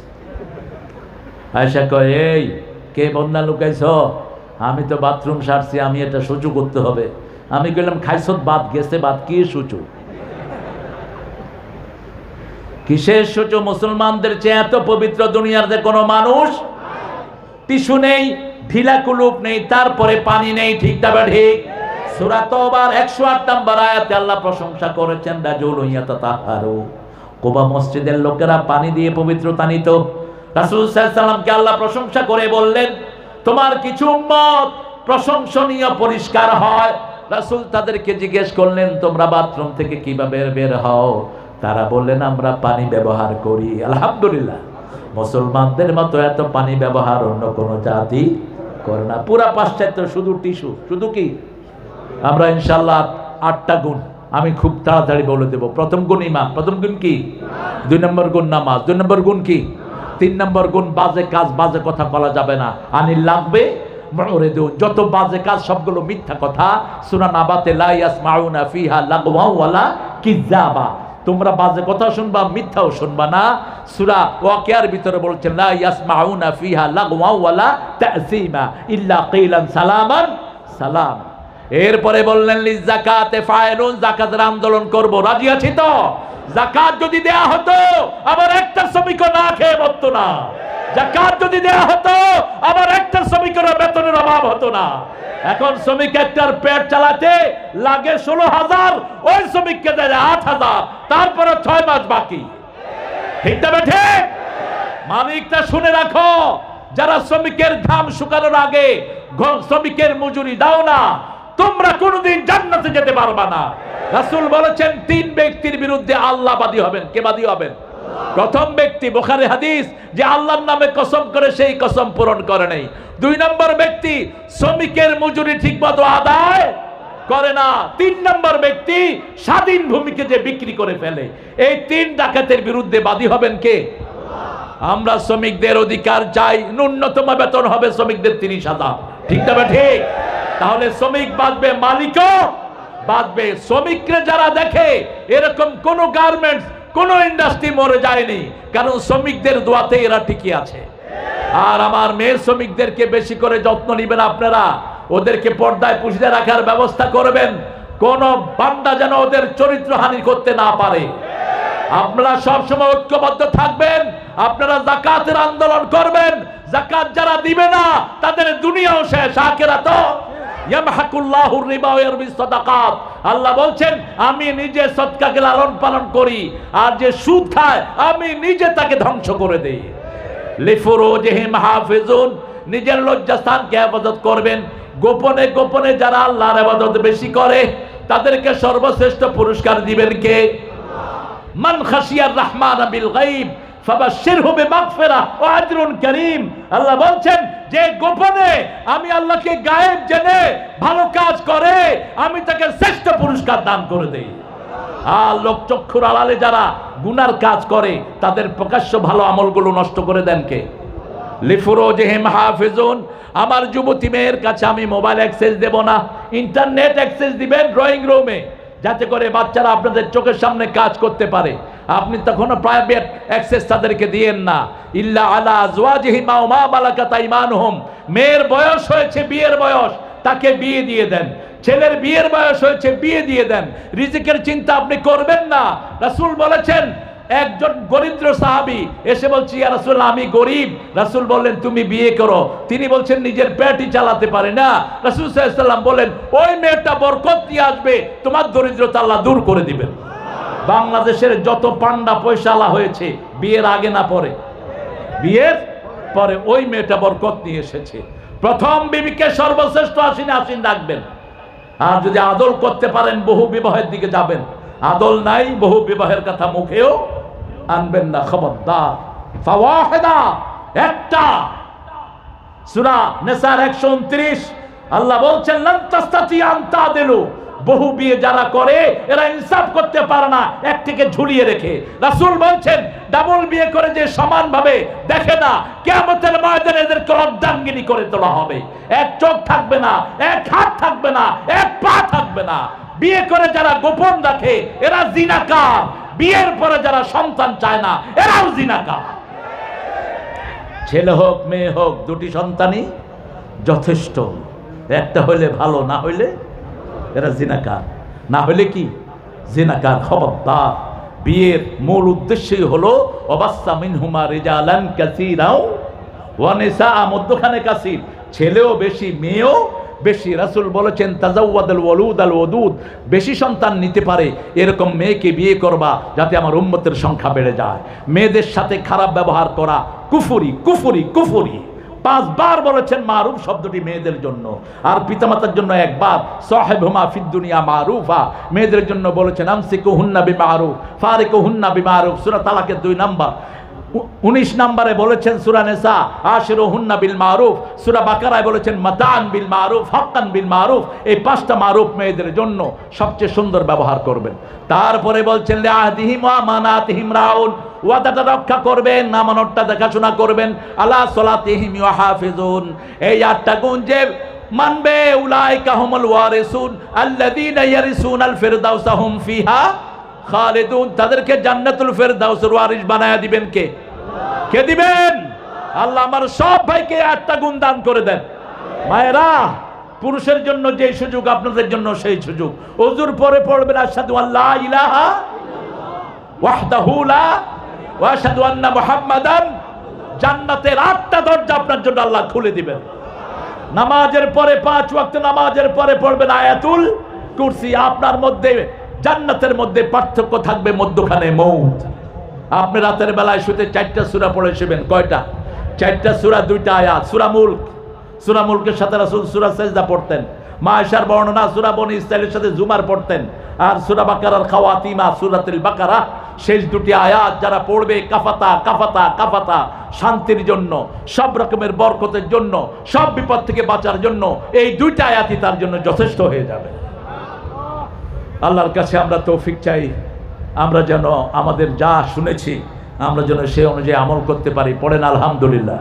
আয়েশা কয়, এই কে বদনা লুকাইছ? আমি তো বাথরুম সারছি, আমি এটা সূচু করতে হবে। আমি কইলাম, খাইছত বাদ, গেছে বাদ, কি সূচু? কিসের সূচু? মুসলমানদের চেয়ে এত পবিত্র দুনিয়াতে কোনো মানুষ টিস্যু নেই, ঢিলা কুলুপ নেই, তারপরে পানি নেই। ঠিক না ঠিক? সূরা তওবার 108 নম্বর আয়াতে আল্লাহ প্রশংসা করেছেন, রাজুলুন ইয়াতাতাহারু। কুবা মসজিদের লোকেরা পানি দিয়ে পবিত্রতা নিত। রাসূল সাল্লাল্লাহু আলাইহি ওয়াসাল্লামকে আল্লাহ প্রশংসা করে বললেন, তোমার কিছু উম্মত প্রশংসনীয় পরিষ্কার হয়। রাসূল তাদেরকে জিজ্ঞেস করলেন, তোমরা বাথরুম থেকে কিভাবে বের হও? তারা বললেন, আমরা পানি ব্যবহার করি। আলহামদুলিল্লাহ, মুসলমানদের মতো এত পানি ব্যবহার অন্য কোন জাতি করে না। পুরা পাশ্চাত্য শুধু টিস্যু, শুধু কি? আমরা ইনশাআল্লাহ 8টা গুণ আমি খুব তাড়াতাড়ি বলে দেব। প্রথম গুণ ইমান। প্রথম গুণ কি? 2 নম্বর গুণ নামাজ। 2 নম্বর গুণ কি? 3 নম্বর গুণ বাজে কাজ, বাজে কথা বলা যাবে না। আনিল লাগবে মুরিদুন, যত বাজে কাজ সবগুলো মিথ্যা কথা। সূরা নাবাতে লা ইয়াসমাউনা ফিহা লাগওয়া ওয়ালা কিযাবা, তোমরা বাজে কথা শুনবা, মিথ্যাও শুনবা না। সূরা ওয়াকিয়ার ভিতরে বলছেন, লা ইয়াসমাউনা ফিহা লাগওয়া ওয়ালা তাসীমা ইল্লা কিলান সালামান সালাম। এরপরে বললেন, লিযাকাতে ফাইলুন, যাকাতের আন্দোলন করব। রাজি আছি তো? যাকাত যদি দেয়া হতো আবার একটা শ্রমিক না খেয়ে মরতো না। যাকাত যদি দেয়া হতো আবার একটা শ্রমিকের বেতনের অভাব হতো না। এখন শ্রমিক একটার পেট চালাতে লাগে 16,000, ওই শ্রমিককে দেয় 8,000, তারপরে 6 মাস বাকি। ঠিক না ঠিক? মালিকটা শুনে রাখো, যারা শ্রমিকের ঘাম শুকানোর আগে শ্রমিকের মজুরি দাও না, তোমরা কোনোদিন জান্নাতে যেতে পারবা না। রাসূল বলেছেন, 3 ব্যক্তির বিরুদ্ধে আল্লাহ বাদী হবেন। কে বাদী হবেন? প্রথম ব্যক্তি, বুখারী হাদিস, যে আল্লাহর নামে কসম করে সেই কসম পূরণ করে নাই। 2 নম্বর ব্যক্তি, শ্রমিকের মজুরি ঠিকমতো আদায় করে না। 3 নম্বর ব্যক্তি, স্বাধীন ভূমিকে যে বিক্রি করে ফেলে। এই 3 ডাকাতের বিরুদ্ধে বাদী হবেন কে? আমরা শ্রমিকদের অধিকার চাই। ন্যূনতম বেতন হবে শ্রমিকদের 30,000। ঠিক না ঠিক? তাহলে শ্রমিক বাঁচবে, মালিকও বাঁচবে। শ্রমিকরা যারা দেখে এরকম কোন গার্মেন্টস, কোন ইন্ডাস্ট্রি মরে যায়নি, কারণ শ্রমিকদের দোয়াতে এরা টিকে আছে। আর আমার মেয়ের শ্রমিকদেরকে বেশি করে যত্ন নেবেন আপনারা, ওদেরকে পর্দায় পুষিয়ে রাখার ব্যবস্থা করবেন, কোন বান্দা যেন ওদের চরিত্র হানি করতে না পারে। আপনারা সবসময় ঐক্যবদ্ধ থাকবেন, আপনারা যাকাতের আন্দোলন করবেন। যাকাত যারা দিবে না তাদের দুনিয়াও শেষ, আখিরাতও। ইয়ামহাকুল্লাহুর রিবা ওয়া ইয়ারবিস সাদাকাত। আল্লাহ বলছেন, আমি নিজে সদকাকে লালন পালন করি, আর যে সুদ খায় আমি নিজে তাকে ধ্বংস করে দেই। লিফুরুজিহিম হাফিজুন, নিজের লজ্জাস্থানকে হেফাজত করবেন। গোপনে গোপনে যারা আল্লাহর ইবাদত বেশি করে তাদেরকে সর্বশ্রেষ্ঠ পুরস্কার দিবেন কে? মান খাশিয়ার রহমান বিল গায়ব ফাবাশশিরহু বিমাগফিরাহ ওয়া আজরুন কারীম। আল্লাহ বলছেন যে গোপনে আমি আল্লাহকে গায়েব জেনে ভালো কাজ করে আমি তাকে শ্রেষ্ঠ পুরস্কার দান করে দেই। আর লোক চক্ষুর আড়ালে যারা গুনার কাজ করে তাদের প্রকাশ্য ভালো আমলগুলো নষ্ট করে দেন কে? লিফুরুজিহিম হাফিজুন। আমার যুবতী মেয়ের কাছে আমি মোবাইল অ্যাক্সেস দেব না, ইন্টারনেট অ্যাক্সেস দিবেন ড্রয়িং রুমে, যাতে করে বাচ্চারা আপনাদের চোখের সামনে কাজ করতে পারে। আপনি তখনও প্রাইভেট অ্যাক্সেস তাদেরকে দিয়েন না। ইল্লা আলা আজওয়াজিহিম ওয়া মা মালাকাত আইমানুহুম। মেয়ের বয়স হয়েছে, বিয়ের বয়স, তাকে বিয়ে দিয়ে দেন। ছেলের বিয়ের বয়স হয়েছে, বিয়ে দিয়ে দেন। রিজিকের চিন্তা আপনি করবেন না। রাসূল বলেছেন, একজন দরিদ্র সাহাবী এসে বলছে, ইয়া রাসূলুল্লাহ আমি গরিব। রাসূল বললেন তুমি বিয়ে করো। তিনি বলছেন নিজের পেটই চালাতে পারে না। রাসূল সাল্লাল্লাহু আলাইহি ওয়াসাল্লাম বলেন ওই মেয়েটা বরকত নিয়ে আসবে, তোমার দরিদ্রতা আল্লাহ দূর করে দিবেন। বাংলাদেশের যত পান্ডা পয়সাওয়ালা হয়েছে বিয়ের আগে না পরে? বিয়ের পরে। ওই মেয়েটা বরকত নিয়ে এসেছে। প্রথম বিবিকে সর্বশ্রেষ্ঠ আসিনে আসিন রাখবেন। আর যদি আদল করতে পারেন বহু বিবাহের দিকে যাবেন। আদল নাই, বহু বিবাহের কথা মুখেও আনবেন না। খবরদার। ফাওয়াহিদা, একটা। সূরা নিসার 129 আল্লাহ বলছেন লান তাস্তাতিউ আন তাদিলু। বহু বিয়ে যারা করে এরা ইনসাফ করতে পারে না, একটিকে ঝুলিয়ে রেখে। রাসূল বলছেন ডাবল বিয়ে করে যে সমানভাবে দেখে না, কিয়ামতের ময়দানে এদেরকে অর্ধাঙ্গিনী করে তোলা হবে। এক চোখ থাকবে না, এক হাত থাকবে না, এক পা থাকবে না। বিয়ে করে যারা গোপন রাখে এরা জিনাকার। বিয়ের পরে যারা সন্তান চায় না এরাও জিনাকার। ছেলে হোক মেয়ে হোক দুটি সন্তানই যথেষ্ট। একটা হইলে ভালো, না হইলে এরা জিনাকার। না হইলে কি? জিনাকার। খবরদার। বিয়ের মূল উদ্দেশ্যই হলো ওয়াবাসসা মিনহুমা রিজালান কাসীরা ওয়া নিসা, মধ্যখানে কাসীর, ছেলেও বেশি মেয়েও বেশি। রাসূল বলেছেন তাজাওয়াদাল ওয়ালুদ আল ওয়াদুদ, বেশি সন্তান নিতে পারে এরকম মেয়েকে বিয়ে করবা যাতে আমার উম্মতের সংখ্যা বেড়ে যায়। মেয়েদের সাথে খারাপ ব্যবহার করা কুফরি, কুফরি, কুফরি। 5 বার বলেছেন মারুফ শব্দটি মেয়েদের জন্য, আর পিতামাতার জন্য একবার। সাহিবহুমা ফিদ দুনিয়া মারুফা, মেয়েদের জন্য বলেছেন আমসিকুহুন্না বিমারুফ ফারিকুহুন্না বিমারুফ। সূরা তালাকের 2 নাম্বার। 19 নম্বরে বলেছেন সূরা নিসা আশিরুহুন্না বিল মারুফ। সূরা বাকারায় বলেছেন মাতান বিল মারুফ হাক্কান বিল মারুফ। এই 5টা মারুফ মেয়েদের জন্য সবচেয়ে সুন্দর ব্যবহার করবেন। তারপরে বলছেন লিআহদিহিম ওয়া আমানাতিহিম রাউন, ওয়াদাটা রক্ষা করবেন, আমানতটা দেখাশোনা করবেন। আলা সলাতিহিম ইউহাফিজুন। এই 8টা গুণ যে মানবে উলাইকা হুমুল ওয়ারিসুন আল্লাযীনা ইয়ারিসুনাল ফিরদাউসা হুম ফিহা খালিদুন, তাদেরকে জান্নাতুল ফেরদাউসের ওয়ারিস বানায়া দিবেন কে? কে দিবেন? আল্লাহ আমার সব ভাইকে 8টা গুণ দান করে দেন। মায়েরা, পুরুষের জন্য যে সুযোগ আপনাদের জন্য সেই সুযোগ। ওযুর পরে পড়বেন আশহাদু আল্লা ইলাহা ওয়াহদাহু লা ওয়া আশহাদু আন্না মুহাম্মাদান। জান্নাতের 8টা দরজা আপনার জন্য আল্লাহ খুলে দিবেন। নামাজের পরে 5 ওয়াক্ত নামাজের পরে পড়বেন আয়াতুল কুরসি। আপনার মধ্যে জান্নাতের মধ্যে পার্থক্য থাকবে মধ্যখানে মউত। আপনি রাতের বেলায় শুতে 4টা সূরা পড়ে শুবেন। কয়টা? 4টা সূরা, 2টা আয়াত। সূরা মুলক, সূরা মুলকের সাথে রাসূল সূরা সাজদা পড়তেন। মা আয়েশার বর্ণনা সূরা বনী ইসরাঈলের সাথে জুমার পড়তেন। আর সূরা বাকারার খাওয়াতিমা সূরাতুল বাকারা, শেষ 2টি আয়াত যারা পড়বে কাফাতা কাফাতা কাফাতা, শান্তির জন্য, সব রকমের বরকতের জন্য, সব বিপদ থেকে বাঁচার জন্য এই 2টা আয়াতই তার জন্য যথেষ্ট হয়ে যাবে। আল্লাহর কাছে আমরা তৌফিক চাই, আমরা যেন আমাদের যা শুনেছি আমরা যেন সে অনুযায়ী আমল করতে পারি। পড়েন আলহামদুলিল্লাহ।